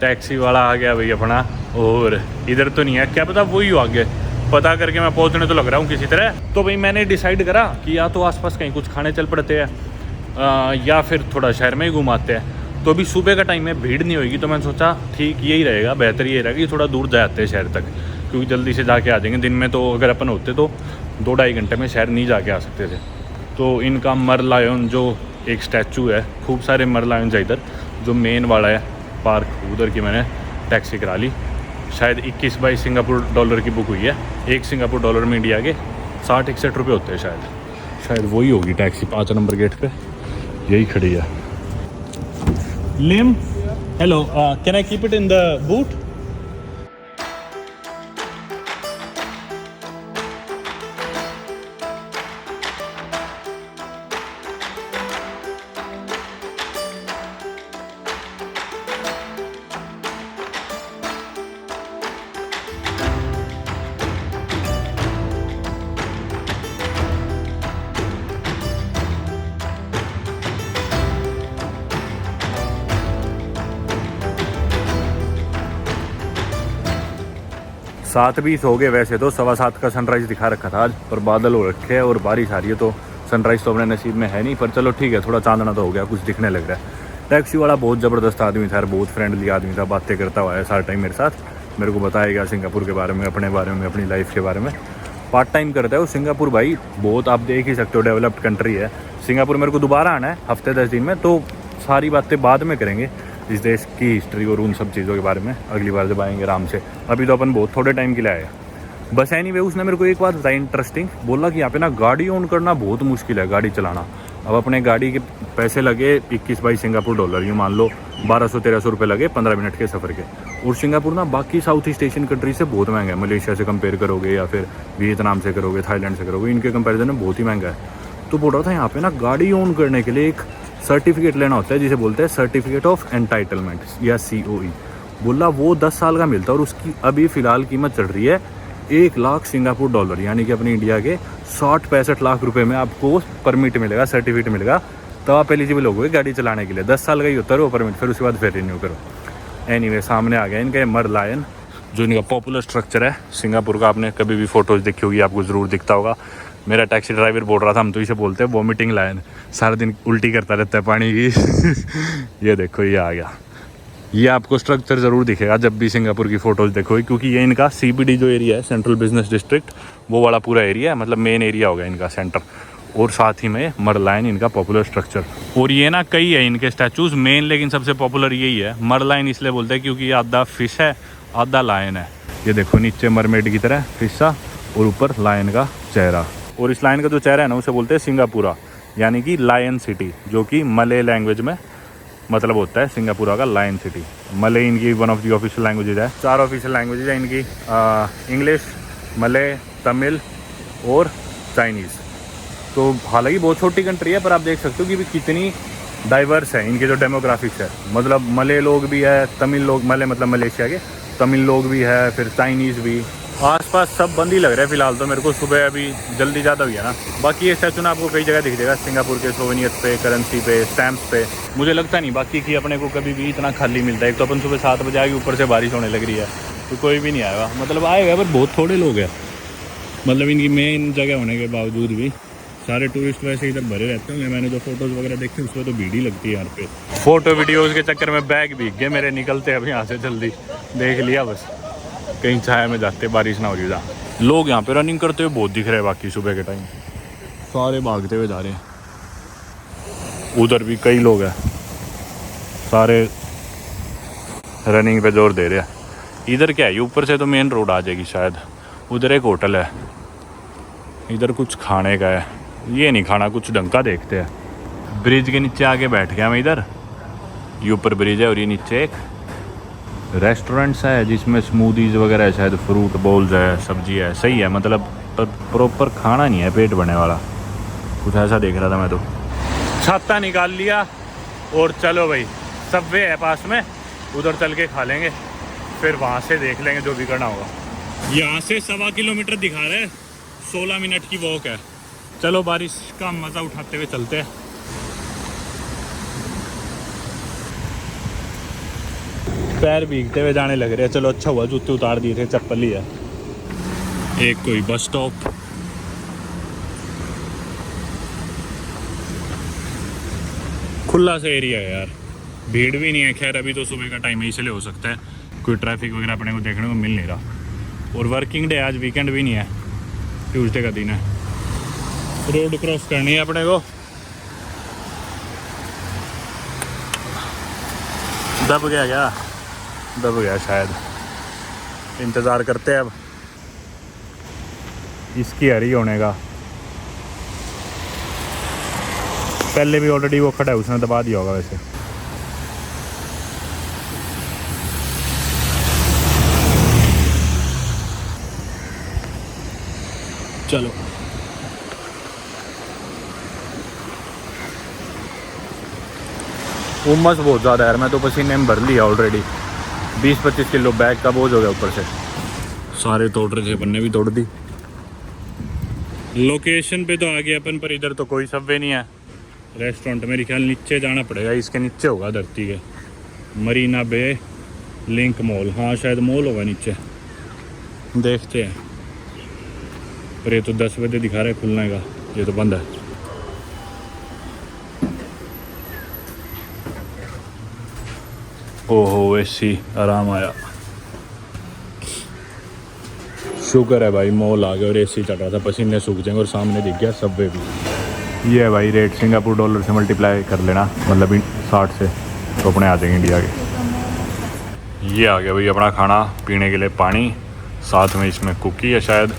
टैक्सी वाला आ गया भाई अपना, और इधर तो नहीं है, क्या पता वही हो आगे। पता करके मैं पहुंचने तो लग रहा हूँ किसी तरह। तो भाई मैंने डिसाइड करा कि या तो आसपास कहीं कुछ खाने चल पड़ते हैं या फिर थोड़ा शहर में ही घुमाते हैं। तो अभी सुबह का टाइम है, भीड़ नहीं होगी, तो मैंने सोचा ठीक यही रहेगा, बेहतर यही रहेगा कि थोड़ा दूर जाते हैं शहर तक, क्योंकि जल्दी से जाके आ जाएंगे। दिन में तो अगर अपन होते तो 2-2.5 घंटे में शहर नहीं जाके आ सकते थे। तो इनका मर लायन जो एक स्टैचू है, खूब सारे मर लायन है इधर, जो मेन वाला है पार्क, उधर की मैंने टैक्सी करा ली। शायद 21 बाई सिंगापुर डॉलर की बुक हुई है। 1 सिंगापुर डॉलर में इंडिया के 60-61 रुपये होते हैं शायद वही होगी टैक्सी। 5 नंबर गेट पे यही खड़ी है। Lim, hello, can I keep it in the boot? सात 20 हो गए, वैसे तो 7:15 का सनराइज़ दिखा रखा था आज, पर बादल हो रखे हैं और बारिश आ रही है, तो सनराइज़ तो अपने नसीब में है नहीं। पर चलो ठीक है, थोड़ा चांदना तो हो गया, कुछ दिखने लग रहा है। टैक्सी वाला बहुत ज़बरदस्त आदमी था, बहुत फ्रेंडली आदमी था, बातें करता हुआ है सारा टाइम मेरे साथ। मेरे को बताएगा सिंगापुर के बारे में, अपने बारे में, अपनी लाइफ के बारे में। पार्ट टाइम करता है वो सिंगापुर भाई, बहुत आप देख ही सकते हो डेवलप्ड कंट्री है सिंगापुर। मेरे को दोबारा आना है हफ्ते 10 दिन में, तो सारी बातें बाद में करेंगे इस देश की हिस्ट्री और उन सब चीज़ों के बारे में अगली बार जब आएंगे आराम से। अभी तो अपन बहुत थोड़े टाइम के लिए आए। बस एनीवे उसने मेरे को एक बात बताई इंटरेस्टिंग, बोला कि यहाँ पे ना गाड़ी ऑन करना बहुत मुश्किल है, गाड़ी चलाना। अब अपने गाड़ी के पैसे लगे 21 बाई सिंगापुर डॉलर, यूँ मान लो 1200-1300 रुपये लगे 15 मिनट के सफ़र के। और सिंगापुर ना बाकी साउथ ईस्ट एशियन कंट्री से बहुत महंगा है। मलेशिया से कंपेयर करोगे या फिर वियतनाम से करोगे, थाईलैंड से करोगे, इनके कंपेरिजन में बहुत ही महंगा है। तो बोल रहा था यहाँ पे ना गाड़ी ऑन करने के लिए एक सर्टिफिकेट लेना होता है, जिसे बोलते हैं सर्टिफिकेट ऑफ एंटाइटलमेंट या COE। बोला वो 10 साल का मिलता है और उसकी अभी फ़िलहाल कीमत चल रही है 1 लाख सिंगापुर डॉलर, यानी कि अपनी इंडिया के 60-65 लाख रुपए में आपको परमिट मिलेगा, सर्टिफिकेट मिलेगा, तब आप एलिजिबल हो गए गाड़ी चलाने के लिए। 10 साल का ही होता है वो परमिट, फिर उसके बाद फिर रिन्यू करो। एनीवे सामने आ गया इनका मर लायन, जो इनका पॉपुलर स्ट्रक्चर है सिंगापुर का। आपने कभी भी फ़ोटोज़ देखी होगी, आपको ज़रूर दिखता होगा। मेरा टैक्सी ड्राइवर बोल रहा था हम तो इसे बोलते हैं वॉमिटिंग लायन, सारा दिन उल्टी करता रहता है पानी की ये देखो ये आ गया। ये आपको स्ट्रक्चर ज़रूर दिखेगा जब भी सिंगापुर की फ़ोटोज़ देखोगे, क्योंकि ये इनका CBD जो एरिया है, सेंट्रल बिजनेस डिस्ट्रिक्ट, वो वाला पूरा एरिया है, मतलब मेन एरिया होगा इनका सेंटर। और साथ ही में मरलाइन इनका पॉपुलर स्ट्रक्चर। और ये ना कई है इनके स्टैचूज मेन, लेकिन सबसे पॉपुलर यही है। मरलाइन इसलिए बोलते हैं क्योंकि ये आधा फिश है आधा लायन है। ये देखो नीचे मरमेड की तरह फिशा और ऊपर लायन का चेहरा। और इस लायन का जो चेहरा है ना उसे बोलते हैं सिंगापुरा, यानी कि लायन सिटी, जो कि मले लैंग्वेज में मतलब होता है सिंगापुरा का लायन सिटी। मले इनकी one of the official languages है। 4 ऑफिशियल लैंग्वेजेज है इनकी, इंग्लिश, मले, तमिल और चाइनीज़। तो हालांकि बहुत छोटी कंट्री है, पर आप देख सकते हो कि भी कितनी डाइवर्स है इनके जो डेमोग्राफिक्स है। मतलब मले लोग भी है, तमिल लोग, मले मतलब मलेशिया के, तमिल लोग भी है, फिर चाइनीज़ भी। आसपास सब बंद ही लग रहा है फिलहाल तो मेरे को। सुबह अभी जल्दी ज़्यादा हुई है ना। बाकी ये स्टैचू ना आपको कई जगह दिख जाएगा, सिंगापुर के सोवेनियर्स पे, करेंसी पे, स्टैम्प्स पे। मुझे लगता नहीं बाकी कि अपने को कभी भी इतना खाली मिलता है। एक तो अपन सुबह 7 बजे आएगी, ऊपर से बारिश होने लग रही है तो कोई भी नहीं आएगा। मतलब आएगा पर बहुत थोड़े लोग हैं। मतलब इनकी मेन जगह होने के बावजूद भी सारे टूरिस्ट वैसे इधर भरे रहते होंगे। मैंने जो फोटोज़ वगैरह देखे उसमें तो भीड़ ही लगती है यहाँ पे। फ़ोटो वीडियोज़ के चक्कर में बैग भीग गए मेरे, निकलते अब यहाँ से जल्दी। देख लिया बस कहीं छाया में जाते, बारिश ना हो रही। लोग यहाँ पे रनिंग करते हुए बहुत दिख रहे हैं। बाकी सुबह के टाइम सारे भागते हुए जा रहे हैं। उधर भी कई लोग हैं, सारे रनिंग पे जोर दे रहे हैं। इधर क्या है, ऊपर से तो मेन रोड आ जाएगी शायद। उधर एक होटल है, इधर कुछ खाने का है। ये नहीं खाना, कुछ ढंग का देखते हैं। ब्रिज के नीचे आके बैठ गया मैं इधर। ये ऊपर ब्रिज है और ये नीचे एक रेस्टोरेंट्स है जिसमें स्मूदीज़ वगैरह है, शायद फ्रूट बॉल्स है, सब्जी है। सही है, मतलब प्रॉपर खाना नहीं है पेट भरने वाला, कुछ ऐसा देख रहा था मैं तो। छाता निकाल लिया और चलो भाई, सबवे है पास में, उधर चल के खा लेंगे, फिर वहाँ से देख लेंगे जो भी करना होगा। यहाँ से 1.25 किलोमीटर दिखा रहे हैं, 16 मिनट की वॉक है। चलो बारिश का मज़ा उठाते हुए चलते हैं। पैर भीगते हुए जाने लग रहे हैं। चलो अच्छा हुआ जूते उतार दिए थे, चप्पल ही है। एक कोई बस स्टॉप, खुला सा एरिया है यार, भीड़ भी नहीं है। खैर अभी तो सुबह का टाइम है इसलिए हो सकता है कोई ट्रैफिक वगैरह अपने को देखने को मिल नहीं रहा। और वर्किंग डे, आज वीकेंड भी नहीं है, ट्यूसडे का दिन है। रोड क्रॉस करनी है अपने को। दब गया क्या? दब गया शायद। इंतज़ार करते हैं अब इसकी हरी होने का। पहले भी ऑलरेडी वो खड़ा है, उसने दबा दिया होगा वैसे। चलो उमस बहुत ज़्यादा है यार, मैं तो पसीने में भर लिया ऑलरेडी। 20-25 किलो बैग का बोझ हो गया ऊपर से। सारे तोड़ रहे थे, बनने भी तोड़ दी। लोकेशन पे तो आ गए अपन, पर इधर तो कोई सबवे नहीं है। रेस्टोरेंट मेरे ख्याल नीचे जाना पड़ेगा, इसके नीचे होगा धरती के। मरीना बे लिंक मॉल, हाँ शायद मॉल होगा नीचे, देखते हैं। पर ये तो 10 बजे दिखा रहा है खुलने का, ये तो बंद है। ओहो ऐसी आराम आया, शुक्र है भाई मॉल आ गया और एसी चल रहा था, पसीने सूख जाएंगे। और सामने दिख गया सबवे भी। ये है भाई रेट, सिंगापुर डॉलर से मल्टीप्लाई कर लेना, मतलब 60 से तो अपने आ जाएंगे इंडिया के। ये आ गया भाई अपना खाना, पीने के लिए पानी, साथ में इसमें कुकी है शायद,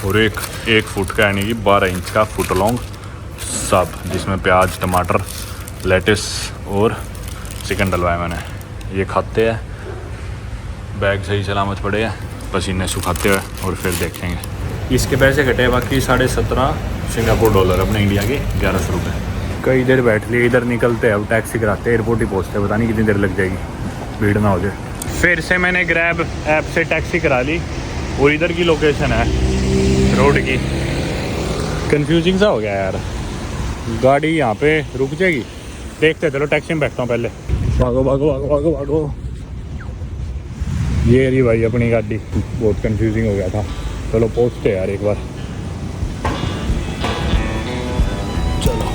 और एक फुट का यानी कि 12 इंच का फुट लॉन्ग सब, जिसमें प्याज, टमाटर, लेटिस और चिकन डलवाया मैंने। ये खाते हैं, बैग सही सलामत पड़े हैं, पसीने सुखाते हुए, और फिर देखेंगे। इसके पैसे कटे, बाकी 17.5 सिंगापुर डॉलर, अपने इंडिया के 1100 रुपये। कई देर बैठ लिए, इधर निकलते हैं अब, टैक्सी कराते, एयरपोर्ट ही पहुँचते हैं, पता नहीं कितनी देर लग जाएगी, भीड़ ना हो जाए। फिर से मैंने ग्रैब ऐप से टैक्सी करा ली, और इधर की लोकेशन है रोड की, कंफ्यूजिंग सा हो गया यार। गाड़ी यहाँ पे रुक जाएगी, देखते, चलो टैक्सी में बैठता हूँ पहले। भागो भागो भागो भागो भागो। ये रही भाई अपनी गाड़ी, बहुत कंफ्यूजिंग हो गया था। चलो पहुँचते यार एक बार। चलो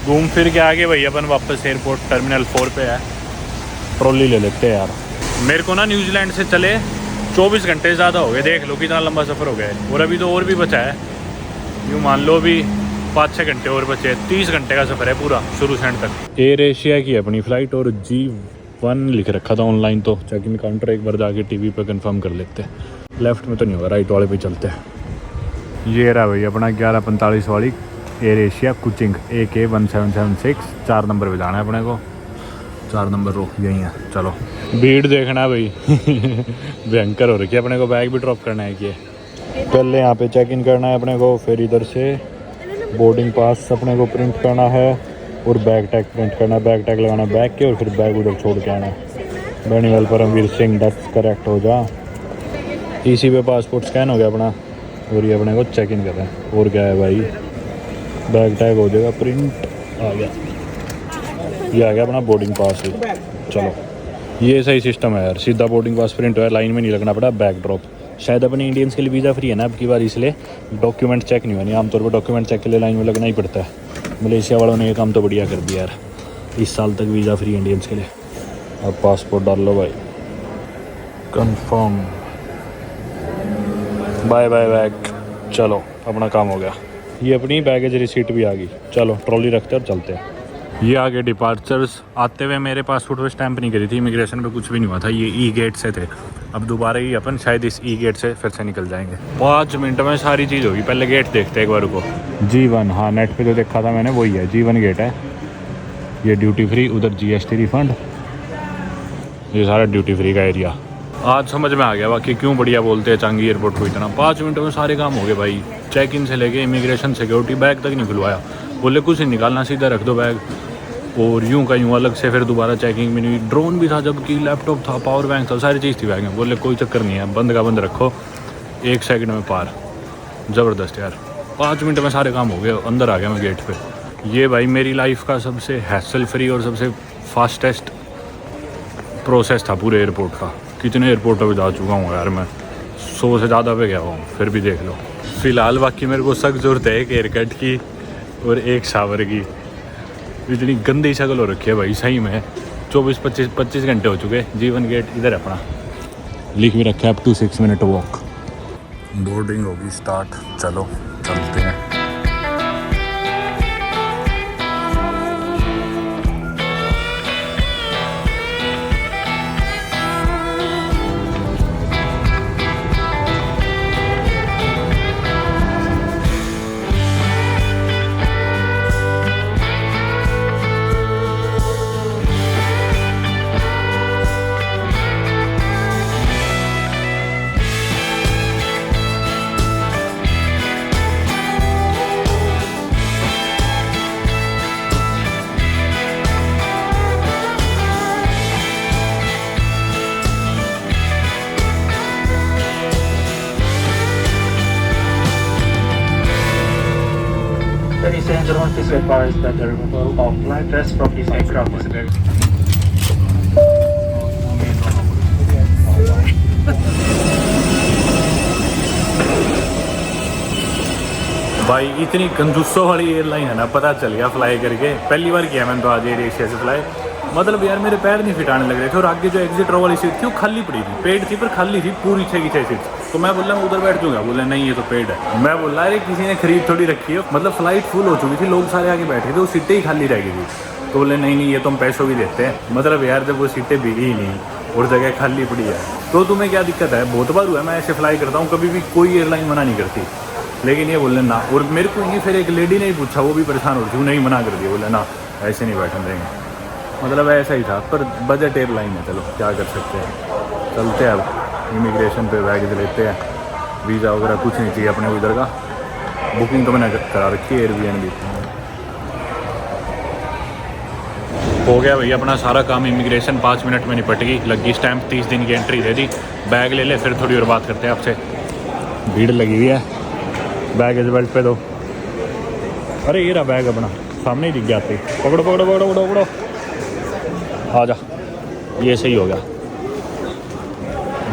घूम फिर के आगे भाई अपन वापस एयरपोर्ट टर्मिनल 4 पे है। ट्रॉली ले लेते हैं यार। मेरे को ना न्यूजीलैंड से चले 24 घंटे ज़्यादा हो गए, देख लो कितना लंबा सफ़र हो गया है। और अभी तो और भी बचा है, यूँ मान लो अभी 5-6 घंटे और बचे हैं। 30 घंटे का सफ़र है पूरा शुरू से एंड तक। एयर एशिया की अपनी फ़्लाइट और G1 लिख रखा था ऑनलाइन, तो चेक इन काउंटर एक बार जाके टीवी पे कंफर्म कर लेते हैं। लेफ़्ट में तो नहीं होगा, राइट वाले पे चलते हैं। ये रहा भाई अपना 11:45 वाली एयर एशिया कुचिंग AK1776। 4 नंबर पे जाना है अपने को। 4 नंबर रो यही है। चलो भीड़ देखना है भाई भयंकर हो रखी है। अपने को बैग भी ड्रॉप करना है कि पहले यहाँ पे चेक इन करना है अपने को, फिर इधर से बोर्डिंग पास अपने को प्रिंट करना है और बैग टैग प्रिंट करना है। बैग टैग लगाना है बैग के और फिर बैग उधर छोड़ के आना है। बेनीवाल परमवीर सिंह 10 करेक्ट हो जा। इसी पे पासपोर्ट स्कैन हो गया अपना और ये अपने को चेक इन करना है। और क्या है भाई, बैग टैग हो जाएगा, प्रिंट आ गया। ये आ गया अपना बोर्डिंग पास। चलो ये सही सिस्टम है यार, सीधा बोर्डिंग पास प्रिंट है, लाइन में नहीं लगना पड़ा। बैग ड्रॉप शायद अपने इंडियंस के लिए वीज़ा फ्री है ना अब की बार, इसलिए डॉक्यूमेंट चेक नहीं होनी। आमतौर पर डॉक्यूमेंट चेक के लिए लाइन में लगना ही पड़ता है। मलेशिया वालों ने ये काम तो बढ़िया कर दिया यार, इस साल तक वीज़ा फ्री इंडियंस के लिए। अब पासपोर्ट डाल लो भाई, कंफर्म, बाय बाय बैग। चलो अपना काम हो गया। ये अपनी बैगेज रिसीट भी आ गई। चलो ट्रॉली रखते हैं और चलते हैं। ये आगे डिपार्चर्स आते हुए मेरे पासपोर्ट पे स्टैंप नहीं करी थी, इमिग्रेशन पे कुछ भी नहीं हुआ था। ये ई गेट से थे, अब दोबारा ही अपन शायद इस ई गेट से फिर से निकल जाएंगे। 5 मिनट में सारी चीज़ होगी। पहले गेट देखते हैं एक बार को। G1, हाँ नेट पे जो देखा था मैंने वही है, G1 गेट है। ये ड्यूटी फ्री, उधर GST रिफंड, ये सारा ड्यूटी फ्री का एरिया। आज समझ में आ गया बाकी क्यों बढ़िया बोलते हैं चांगी एयरपोर्ट को इतना। 5 मिनट में सारे काम हो गए भाई। चेक इन से लेके इमिग्रेशन, सिक्योरिटी, बैग तक नहीं खुलवाया। बोले कुछ नहीं निकालना, सीधा रख दो बैग। और यूं का यूं अलग से फिर दोबारा चेकिंग भी नहीं। ड्रोन भी था, जबकि लैपटॉप था, पावर बैंक था, सारी चीज़ थी बैग में। बोले कोई चक्कर नहीं है, बंद का बंद रखो, 1 सेकंड में पार। ज़बरदस्त यार, 5 मिनट में सारे काम हो गए। अंदर आ गया मैं गेट पे। ये भाई मेरी लाइफ का सबसे हैसल फ्री और सबसे फास्टेस्ट प्रोसेस था पूरे एयरपोर्ट का। कितने एयरपोर्टों पर जा चुका हूँ यार मैं, 100 से ज़्यादा पे गया हूँ, फिर भी देख लो। फ़िलहाल बाकी मेरे को सख्त ज़रूरत है एक हेयर कट की और एक शावर की। इतनी गंदी शक्ल हो रखी है भाई सही में। 24-25 घंटे हो चुके। G1 गेट इधर है अपना, लिख भी रखा है up to 6 minute walk. Boarding होगी स्टार्ट, चलो चलते हैं।
Ladies and gentlemen, please be advised that the removal of life vests from this aircraft is very
भाई इतनी कंजूसों वाली एयरलाइन है ना, पता चल गया फ्लाई करके। पहली बार किया मैंने तो आज एयर एशिया से फ्लाई। मतलब यार मेरे पैर नहीं फिट आने लग रहे थे। और आगे जो एग्जिट रो वाली सीट थी वो खाली पड़ी थी, पेड थी पर खाली थी पूरी 6 की 6 सीट। तो मैं बोला मैं उधर बैठ जाऊँगा, बोला नहीं ये तो पेड है। मैं बोला अरे किसी ने खरीद थोड़ी रखी है। मतलब फ्लाइट फुल हो चुकी थी, लोग सारे आगे बैठे थे, वो सीटें ही खाली रह गई थी। तो बोले नहीं ये तो हम पैसों भी देते हैं। मतलब यार जब वो सीटें बिकी ही नहीं और जगह खाली पड़ी है तो तुम्हें क्या दिक्कत है। बहुत बार हुआ मैं ऐसे फ्लाई करता हूँ, कभी भी कोई एयरलाइन मना नहीं करती, लेकिन ये बोले ना। और मेरे को ये फिर एक लेडी ने ही पूछा, वो भी परेशान हो रही थी, नहीं मना कर दिया, बोले ना ऐसे नहीं बैठने देंगे। मतलब ऐसा ही था, पर बजट एयरलाइन है, चलो क्या कर सकते हैं। चलते हैं अब इमिग्रेशन पे बैग लेते हैं। वीज़ा वगैरह कुछ नहीं चाहिए अपने को इधर का। बुकिंग तो मैंने करा रखी है एयरबीएनबी। हो गया भैया अपना सारा काम। इमिग्रेशन 5 मिनट में निपट गई, लगी स्टैंप, 30 दिन की एंट्री दे दी। बैग ले ले, फिर थोड़ी और बात करते हैं आपसे। भीड़ लगी हुई है, बैगेज बेल्ट पे दो। अरे ये रहा बैग अपना, सामने ही दिख गया। पकड़ो पकड़ो पकड़ो पकड़ो पकड़ो, आ जा। ये सही हो गया,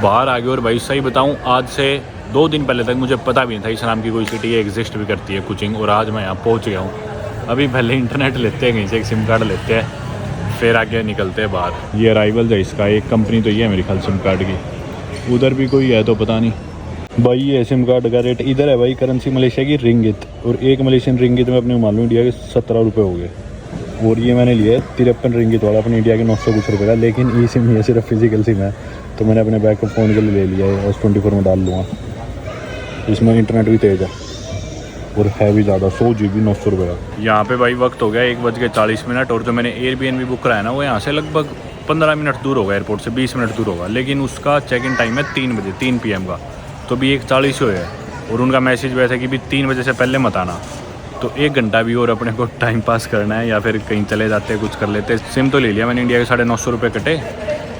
बाहर आ गए। और भाई सही बताऊं, आज से 2 दिन पहले तक मुझे पता भी नहीं था इस नाम की कोई सिटी एग्जिस्ट भी करती है कुचिंग। और आज मैं यहाँ पहुँच गया हूँ। अभी पहले इंटरनेट लेते हैं, कहीं से एक सिम कार्ड लेते हैं, फिर आगे निकलते हैं बाहर। ये अराइवल है इसका, एक कंपनी तो ये है मेरे ख्याल सिम कार्ड की, उधर भी कोई है तो पता नहीं। भाई ये सिम कार्ड का रेट इधर है भाई, करेंसी मलेशिया की रिंगित, और एक मलेशियन रिंगित में अपने मालूम इंडिया के 17 रुपये हो गए। और ये मैंने लिया है 53 रिंगित वाला, अपने इंडिया के 900 कुछ रुपये का, लेकिन ई सिम ये सिर्फ फिजिकल सिम है, तो मैंने अपने बैकअप फ़ोन के लिए ले लिया है, S24 में डाल लूँगा। इसमें इंटरनेट भी तेज़ है और है भी ज़्यादा, 100 GB 900 रुपये का। यहाँ पे भाई वक्त हो गया 1:40, और जो मैंने एयरबीएनबी बुक कराया ना वो यहाँ से लगभग 15 मिनट दूर होगा, एयरपोर्ट से 20 मिनट दूर होगा, लेकिन उसका चेक इन टाइम है 3 बजे, 3 PM का, तो भी 1:40 हुए है। और उनका मैसेज वैसे कि भी 3 बजे से पहले मत आना, तो 1 घंटा भी और अपने को टाइम पास करना है, या फिर कहीं चले जाते कुछ कर लेते। सिम तो ले लिया मैंने, इंडिया के 950 रुपये कटे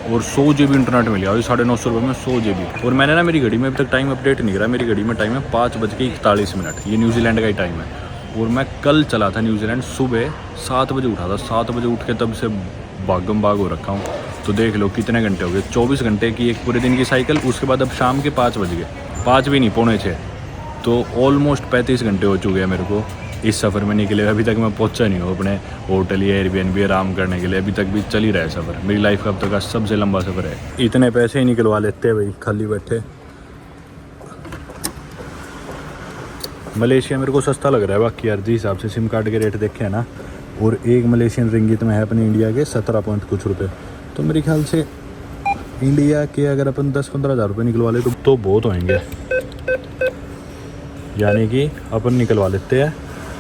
और 100 GB इंटरनेट मिला, और 950 रुपये में 100 GB। और मैंने ना मेरी घड़ी में अभी तक टाइम अपडेट नहीं करा, मेरी घड़ी में टाइम है 5:41, ये न्यूजीलैंड का ही टाइम है। और मैं कल चला था न्यूजीलैंड, सुबह 7 बजे उठा था, 7 बजे उठ के तब से भागम भाग हो रखा हूँ। तो देख लो कितने घंटे हो गए, 24 घंटे की एक पूरे दिन की साइकिल, उसके बाद अब शाम के 5 बज गए, 5 भी नहीं, 5:45, तो ऑलमोस्ट 35 घंटे हो चुके हैं मेरे को इस सफ़र में निकले। अभी तक मैं पहुंचा नहीं हूँ अपने होटल या एयरबीएनबी आराम करने के लिए, अभी तक भी चल ही रहा है सफ़र। मेरी लाइफ का अब तक का सबसे लंबा सफ़र है। इतने पैसे ही निकलवा लेते हैं भाई खाली बैठे। मलेशिया मेरे को सस्ता लग रहा है बाकी यार, जिस हिसाब से सिम कार्ड के रेट देखे हैं ना, और एक मलेशियन रिंगित में है अपने इंडिया के 17 पॉइंट कुछ रुपये, तो मेरे ख्याल से इंडिया के अगर अपन 10-15 हज़ार रुपये निकलवा ले तो बहुत होंगे, यानी कि अपन निकलवा लेते हैं,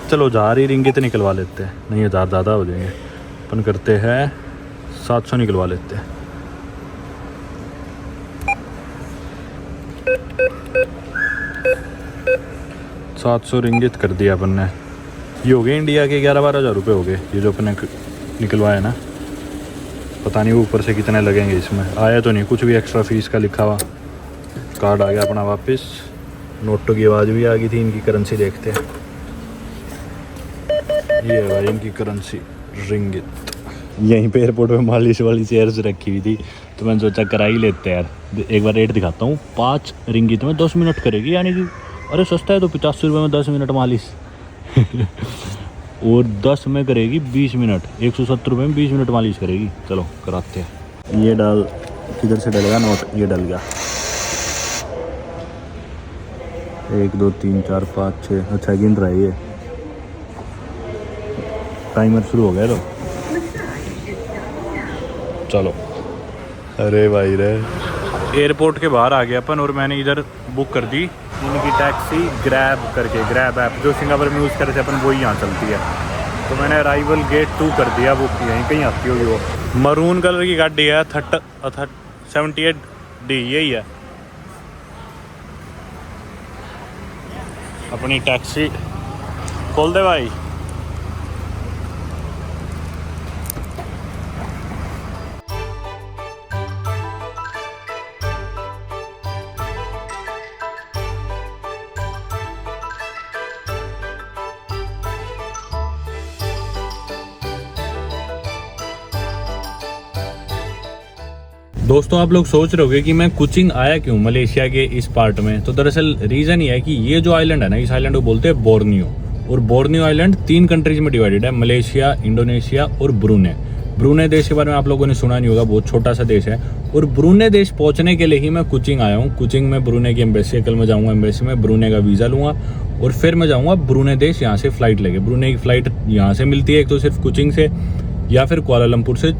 चलो 1000 ही रिंगित निकलवा लेते हैं, नहीं 1000 ज़्यादा हो जाएंगे, अपन करते हैं 700 निकलवा लेते हैं। $700 रिंगित कर दिया अपन ने, ये हो गए इंडिया के 11-12 हज़ार रुपये हो गए, ये जो अपन ने निकलवाया ना। पता नहीं ऊपर से कितने लगेंगे, इसमें आया तो नहीं कुछ भी एक्स्ट्रा फीस का लिखा हुआ। कार्ड आ गया अपना वापस, नोटों की आवाज़ भी आ गई थी। इनकी करेंसी देखते हैं, ये है भाई इनकी करेंसी रिंगित। यहीं पे एयरपोर्ट में मालिश वाली चेयर्स रखी हुई थी, तो मैंने सोचा करा ही लेते हैं यार। एक बार रेट दिखाता हूँ, 5 रिंगित में 10 मिनट करेगी, यानी कि अरे सस्ता है तो 85 रुपये में 10 मिनट मालिश और 10 में करेगी 20 मिनट, 170 रुपये में 20 मिनट मालिश करेगी। चलो कराते हैं। ये डाल, किधर से डलेगा नोट, ये डल गया। 1 2 3 4 5 6, अच्छा गिन रहा है ये, टाइमर शुरू हो गया तो चलो। अरे भाई रे, एयरपोर्ट के बाहर आ गया अपन, और मैंने इधर बुक कर दी उनकी टैक्सी ग्रैब करके, ग्रैब ऐप जो सिंगापुर में यूज़ करते अपन वही यहाँ चलती है। तो मैंने अराइवल गेट 2 कर दिया बुक, यहीं कहीं आती होगी वो। मरून कलर की गाड़ी है, 78D यही है अपनी टैक्सी। खोल दे भाई। दोस्तों आप लोग सोच रहे होंगे कि मैं कुचिंग आया क्यों मलेशिया के इस पार्ट में, तो दरअसल रीज़न ये है कि ये जो आइलैंड है ना, इस आइलैंड को बोलते हैं बोर्नियो, और बोर्नियो आइलैंड 3 कंट्रीज में डिवाइडेड है, मलेशिया, इंडोनेशिया और ब्रूने। ब्रूने देश के बारे में आप लोगों ने सुना नहीं होगा, बहुत छोटा सा देश है। और ब्रूने देश पहुंचने के लिए ही मैं कुचिंग आया हूँ। कुचिंग में ब्रूने की एम्बेसी, कल मैं जाऊँगा एम्बेसी में, ब्रूने का वीज़ा लूँगा और फिर मैं जाऊँगा ब्रूने देश। यहाँ से फ़्लाइट लेके, ब्रूने की फ़्लाइट यहाँ से मिलती है एक तो सिर्फ कुचिंग से, या फिर कुआलालंपुर से,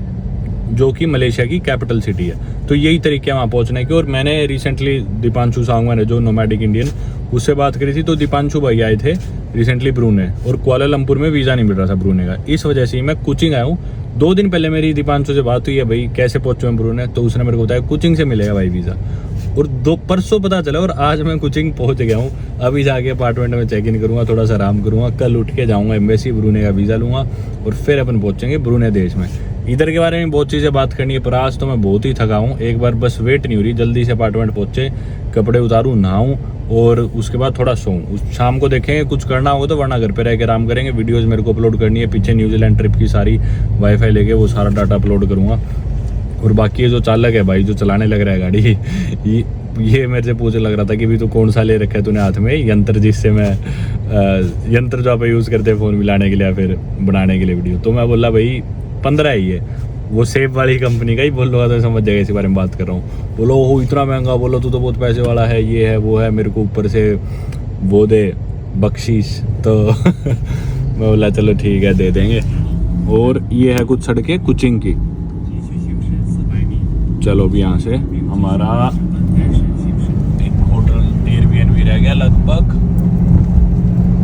जो कि मलेशिया की कैपिटल सिटी है। तो यही तरीके हैं वहाँ पहुँचने के। और मैंने रिसेंटली दीपांशु सांगवान है जो नोमैडिक इंडियन, उससे बात करी थी, तो दीपांशु भाई आए थे रिसेंटली ब्रूने, और कुआलालंपुर में वीज़ा नहीं मिल रहा था ब्रूने का, इस वजह से ही मैं कुचिंग आया हूँ। 2 दिन पहले मेरी दीपांशु से बात हुई है, भाई कैसे पहुँचे मैं ब्रूने, तो उसने मेरे को बताया कुचिंग से मिलेगा भाई वीज़ा, और परसों पता चला, और आज मैं कुचिंग पहुँच गया हूँ। अभी जाके अपार्टमेंट में चेक इन करूँगा, थोड़ा सा आराम करूँगा, कल उठ के जाऊँगा एम्बेसी, ब्रूने का वीज़ा लूँगा और फिर अपन पहुँचेंगे ब्रूने देश में। इधर के बारे में बहुत चीज़ें बात करनी है, पर आज तो मैं बहुत ही थका हूँ। एक बार बस वेट नहीं हो रही, जल्दी से अपार्टमेंट पहुँचे, कपड़े उतारूँ, नहाऊँ और उसके बाद थोड़ा सोऊँ। शाम को देखेंगे कुछ करना होगा तो, वरना घर पे रह के आराम करेंगे। वीडियोज़ मेरे को अपलोड करनी है, पीछे न्यूजीलैंड ट्रिप की सारी वाईफाई लेके वो सारा डाटा अपलोड करूँगा। और बाकी ये जो चालक है भाई, जो चलाने लग रहा है गाड़ी, ये मेरे से पूछने लग रहा था कि भी तू कौन सा ले रखा है तूने हाथ में, यंत्र जिससे मैं यंत्र जो आप यूज़ करते हैं फ़ोन मिलाने के लिए या फिर बनाने के लिए वीडियो। तो मैं बोला भाई 15 ही है, वो सेब वाली कंपनी का ही बोल रहा था, समझ जाएगा इसी बारे में बात कर रहा हूँ। बोलो वो इतना महंगा, बोलो तू तो बहुत पैसे वाला है, ये है वो है, मेरे को ऊपर से वो दे बख्शीश। तो मैं बोला चलो ठीक है दे देंगे। और ये है कुछ सड़कें कुचिंग की। चलो भी यहाँ से हमारा होटल एयरबीएनबी रह गया लगभग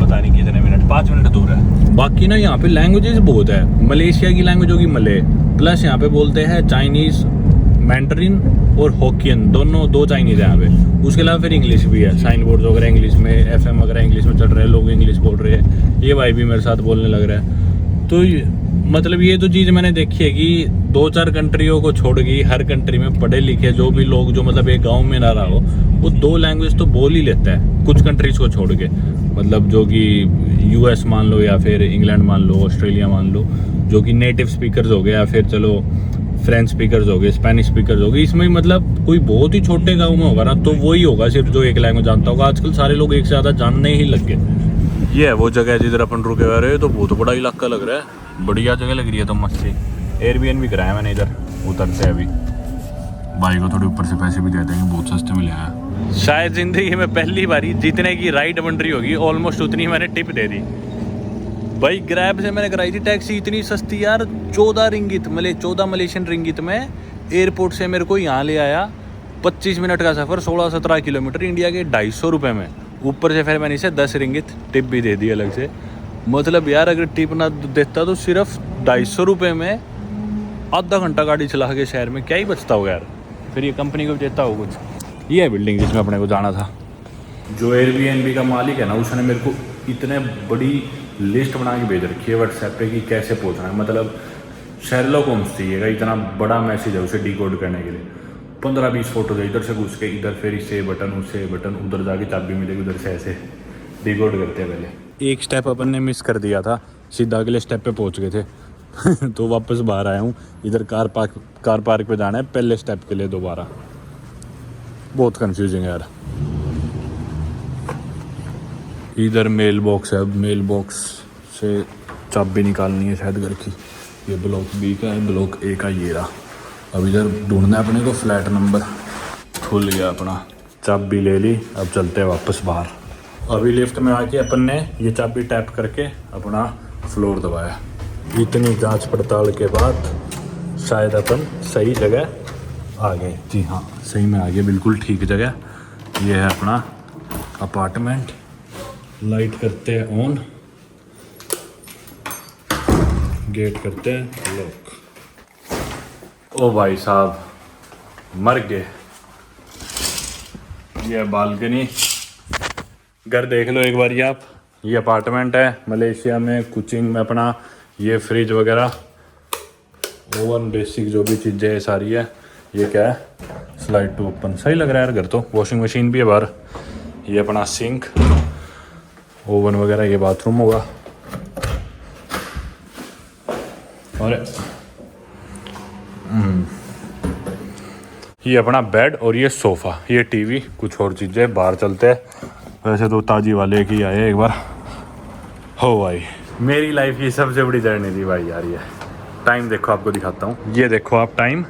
पता नहीं कितने मिनट, 5 मिनट दूर है। बाकी ना यहाँ पे लैंग्वेजेस बहुत है। मलेशिया की लैंग्वेज होगी मले, प्लस यहाँ पे बोलते हैं चाइनीज़, मैंडरिन और होकियन, दोनों 2 चाइनीज़ है यहाँ पे। उसके अलावा फिर इंग्लिश भी है, साइन बोर्ड वगैरह इंग्लिश में, एफएम वगैरह इंग्लिश में चल रहे हैं, लोग इंग्लिश बोल रहे हैं। ये भाई भी मेरे साथ बोलने लग रहा है। तो मतलब ये तो चीज़ मैंने देखी है कि 2-4 कंट्रियों को छोड़ गई, हर कंट्री में पढ़े लिखे जो भी लोग, जो मतलब एक गांव में ना रहा हो, वो 2 लैंग्वेज तो बोल ही लेता है, कुछ कंट्रीज को छोड़ के। मतलब जो कि यूएस मान लो या फिर इंग्लैंड मान लो, ऑस्ट्रेलिया मान लो, जो कि नेटिव स्पीकर्स हो गए, या फिर चलो फ्रेंच स्पीकर्स हो गए, स्पेनिश स्पीकर्स हो गए। इसमें मतलब कोई बहुत ही छोटे गाँव में होगा ना तो वही होगा सिर्फ जो एक लैंग्वेज जानता होगा। आजकल सारे लोग एक से ज़्यादा जानने ही लग गए। ये है वो जगह है जिधर अपन रुके हुए रहे, तो बहुत बड़ा इलाका लग रहा है, बढ़िया जगह लग रही है। तो मस्त सी एयरबीएनबी कराया मैंने, इधर उतरते हैं अभी। भाई को थोड़े ऊपर से पैसे भी दे देंगे, बहुत सस्ते में ले आया। शायद ज़िंदगी में पहली बारी जितने की राइड बन रही होगी ऑलमोस्ट उतनी मैंने टिप दे दी। भाई ग्रैब से मैंने कराई थी टैक्सी, इतनी सस्ती यार, 14 रिंगित, 14 मलेशियन रिंगित में एयरपोर्ट से मेरे को यहाँ ले आया। 25 मिनट का सफ़र, 16-17 किलोमीटर, इंडिया के 250 रुपये में। ऊपर से फिर मैंने इसे 10 रिंगित टिप भी दे दी अलग से। मतलब यार अगर टिप ना देता तो सिर्फ 250 रुपये में आधा घंटा गाड़ी चला के शहर में क्या ही बचता होगा यार। फिर ये कंपनी को देता हो कुछ। ये है बिल्डिंग जिसमें अपने को जाना था। जो एयरबीएनबी का मालिक है ना, उसने मेरे को इतने बड़ी लिस्ट बना के भेज रखी है व्हाट्सएप पे कि कैसे पहुंचना है। मतलब शेरलॉक होम्स चाहिएगा, इतना बड़ा मैसेज है उसे डिकोड करने के लिए। 15-20 फोटो है, इधर से घुस के इधर, फिर इससे बटन, उससे बटन, उधर जाके चाबी मिलेगी, उधर से ऐसे डिकोड करते हैं। पहले एक स्टेप अपन ने मिस कर दिया था, सीधा अगले स्टेप पे पहुंच गए थे। तो वापस बाहर आया हूँ। इधर कार पार्क पे जाना है पहले स्टेप के लिए दोबारा। बहुत कंफ्यूजिंग है यार। इधर मेल बॉक्स है, अब मेल बॉक्स से चाबी निकालनी है शायद घर की। ये ब्लॉक बी का है, ब्लॉक ए का ये रहा। अब इधर ढूंढना है अपने को फ्लैट नंबर। खुल गया अपना, चाबी ले ली। अब चलते हैं वापस बाहर। अभी लिफ्ट में आके अपन ने ये चाबी टैप करके अपना फ्लोर दबाया। इतनी जांच पड़ताल के बाद शायद अपन सही जगह आ गए। जी हाँ, सही में आ गए, बिल्कुल ठीक जगह। ये है अपना अपार्टमेंट। लाइट करते हैं ऑन, गेट करते हैं लॉक। ओ भाई साहब मर गए। ये बालकनी, घर देख लो एक बार ये आप। ये अपार्टमेंट है मलेशिया में, कुचिंग में अपना। ये फ्रिज वगैरह, ओवन, बेसिक जो भी चीज़ें है सारी है। ये क्या है, स्लाइड टू ओपन। सही लग रहा है यार घर तो। वॉशिंग मशीन भी है बाहर। ये अपना सिंक, ओवन वगैरह। ये बाथरूम होगा। और ये अपना बेड और ये सोफ़ा, ये टीवी, कुछ और चीज़ें। बाहर चलते हैं। वैसे तो ताजी वाले की आए एक बार। हो भाई, मेरी लाइफ की सबसे बड़ी जर्नी थी भाई यार। ये टाइम देखो, आपको दिखाता हूँ। ये देखो आप टाइम,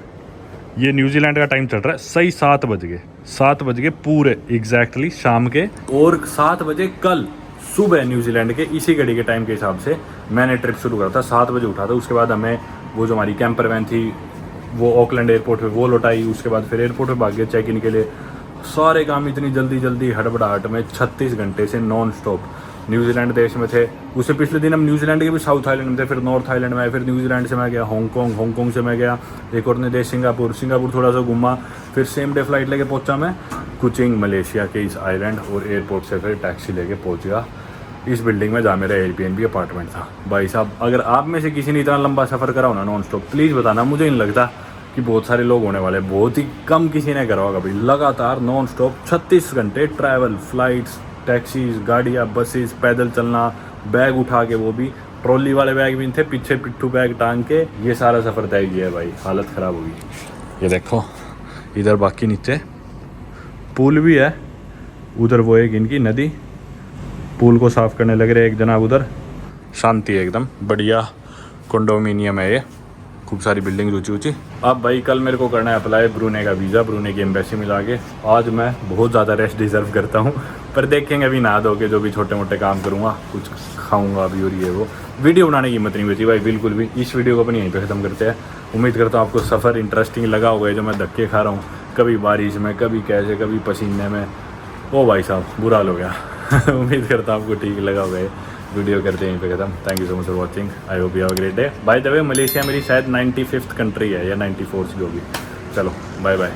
ये न्यूजीलैंड का टाइम चल रहा है सही 7 बज गए। 7 बज गए पूरे एग्जैक्टली शाम के। और 7 बजे कल सुबह न्यूजीलैंड के इसी घड़ी के टाइम के हिसाब से मैंने ट्रिप शुरू करा था। 7 बजे उठा था। उसके बाद हमें वो जो हमारी कैंपर वैन थी वो ऑकलैंड एयरपोर्ट पे वो लौटाई। उसके बाद फिर एयरपोर्ट पे भाग गए चेक इन के लिए। सारे काम इतनी जल्दी हड़बड़ाहट में 36 घंटे से नॉन स्टॉप न्यूजीलैंड देश में थे। उससे पिछले दिन हम न्यूजीलैंड के भी साउथ आइलैंड में थे, फिर नॉर्थ आइलैंड में आए, फिर न्यूजीलैंड से मैं गया हांगकांग से मैं गया एक और नए देश सिंगापुर थोड़ा सा घूमा। फिर सेम डे फ्लाइट लेके पहुंचा मैं कुचिंग मलेशिया के इस आइलैंड। और एयरपोर्ट से फिर टैक्सी लेके पहुंच गया इस बिल्डिंग में जहाँ मेरा एयरबीएनबी अपार्टमेंट था। भाई साहब, अगर आप में से किसी ने इतना लंबा सफ़र करा हो ना नॉन स्टॉप, प्लीज़ बताना। मुझे नहीं लगता कि बहुत सारे लोग होने वाले, बहुत ही कम किसी ने करा होगा भाई। लगातार नॉन स्टॉप 36 घंटे ट्रैवल, फ्लाइट्स, टैक्सीज, गाड़ियाँ, बसेस, पैदल चलना, बैग उठा के, वो भी ट्रॉली वाले बैग भी थे, पीछे पिट्ठू बैग टांग के, ये सारा सफ़र तय किया है भाई। हालत ख़राब होगी। ये देखो इधर बाकी नीचे पुल भी है, उधर वो एक इनकी नदी, पूल को साफ़ करने लग रहे एक जनाब उधर। शांति है एकदम, बढ़िया कंडोमिनियम है ये, खूब सारी बिल्डिंग ऊँची ऊँची। अब भाई कल मेरे को करना है अप्लाई ब्रूने का वीज़ा, ब्रूने की एम्बेसी में जाके। आज मैं बहुत ज़्यादा रेस्ट डिज़र्व करता हूँ, पर देखेंगे अभी नहा धो के जो भी छोटे मोटे काम करूँगा, कुछ खाऊँगा अभी और ये वो। वीडियो बनाने की हिम्मत नहीं बची भाई बिल्कुल भी। इस वीडियो को अपनी यहीं पे ख़त्म करते हैं। उम्मीद करता हूँ आपको सफ़र इंटरेस्टिंग लगा होगा, जो मैं धक्के खा रहा हूँ, कभी बारिश में, कभी कैसे, कभी पसीने में। ओ भाई साहब बुरा हाल हो गया। उम्मीद करता हूँ आपको ठीक लगा होगा। वीडियो करते हैं यहीं पे खत्म। Thank you so much for watching. I hope you have a great day. By the way Malaysia मेरी शायद 95th कंट्री है या 94th जो भी। चलो बाय बाय।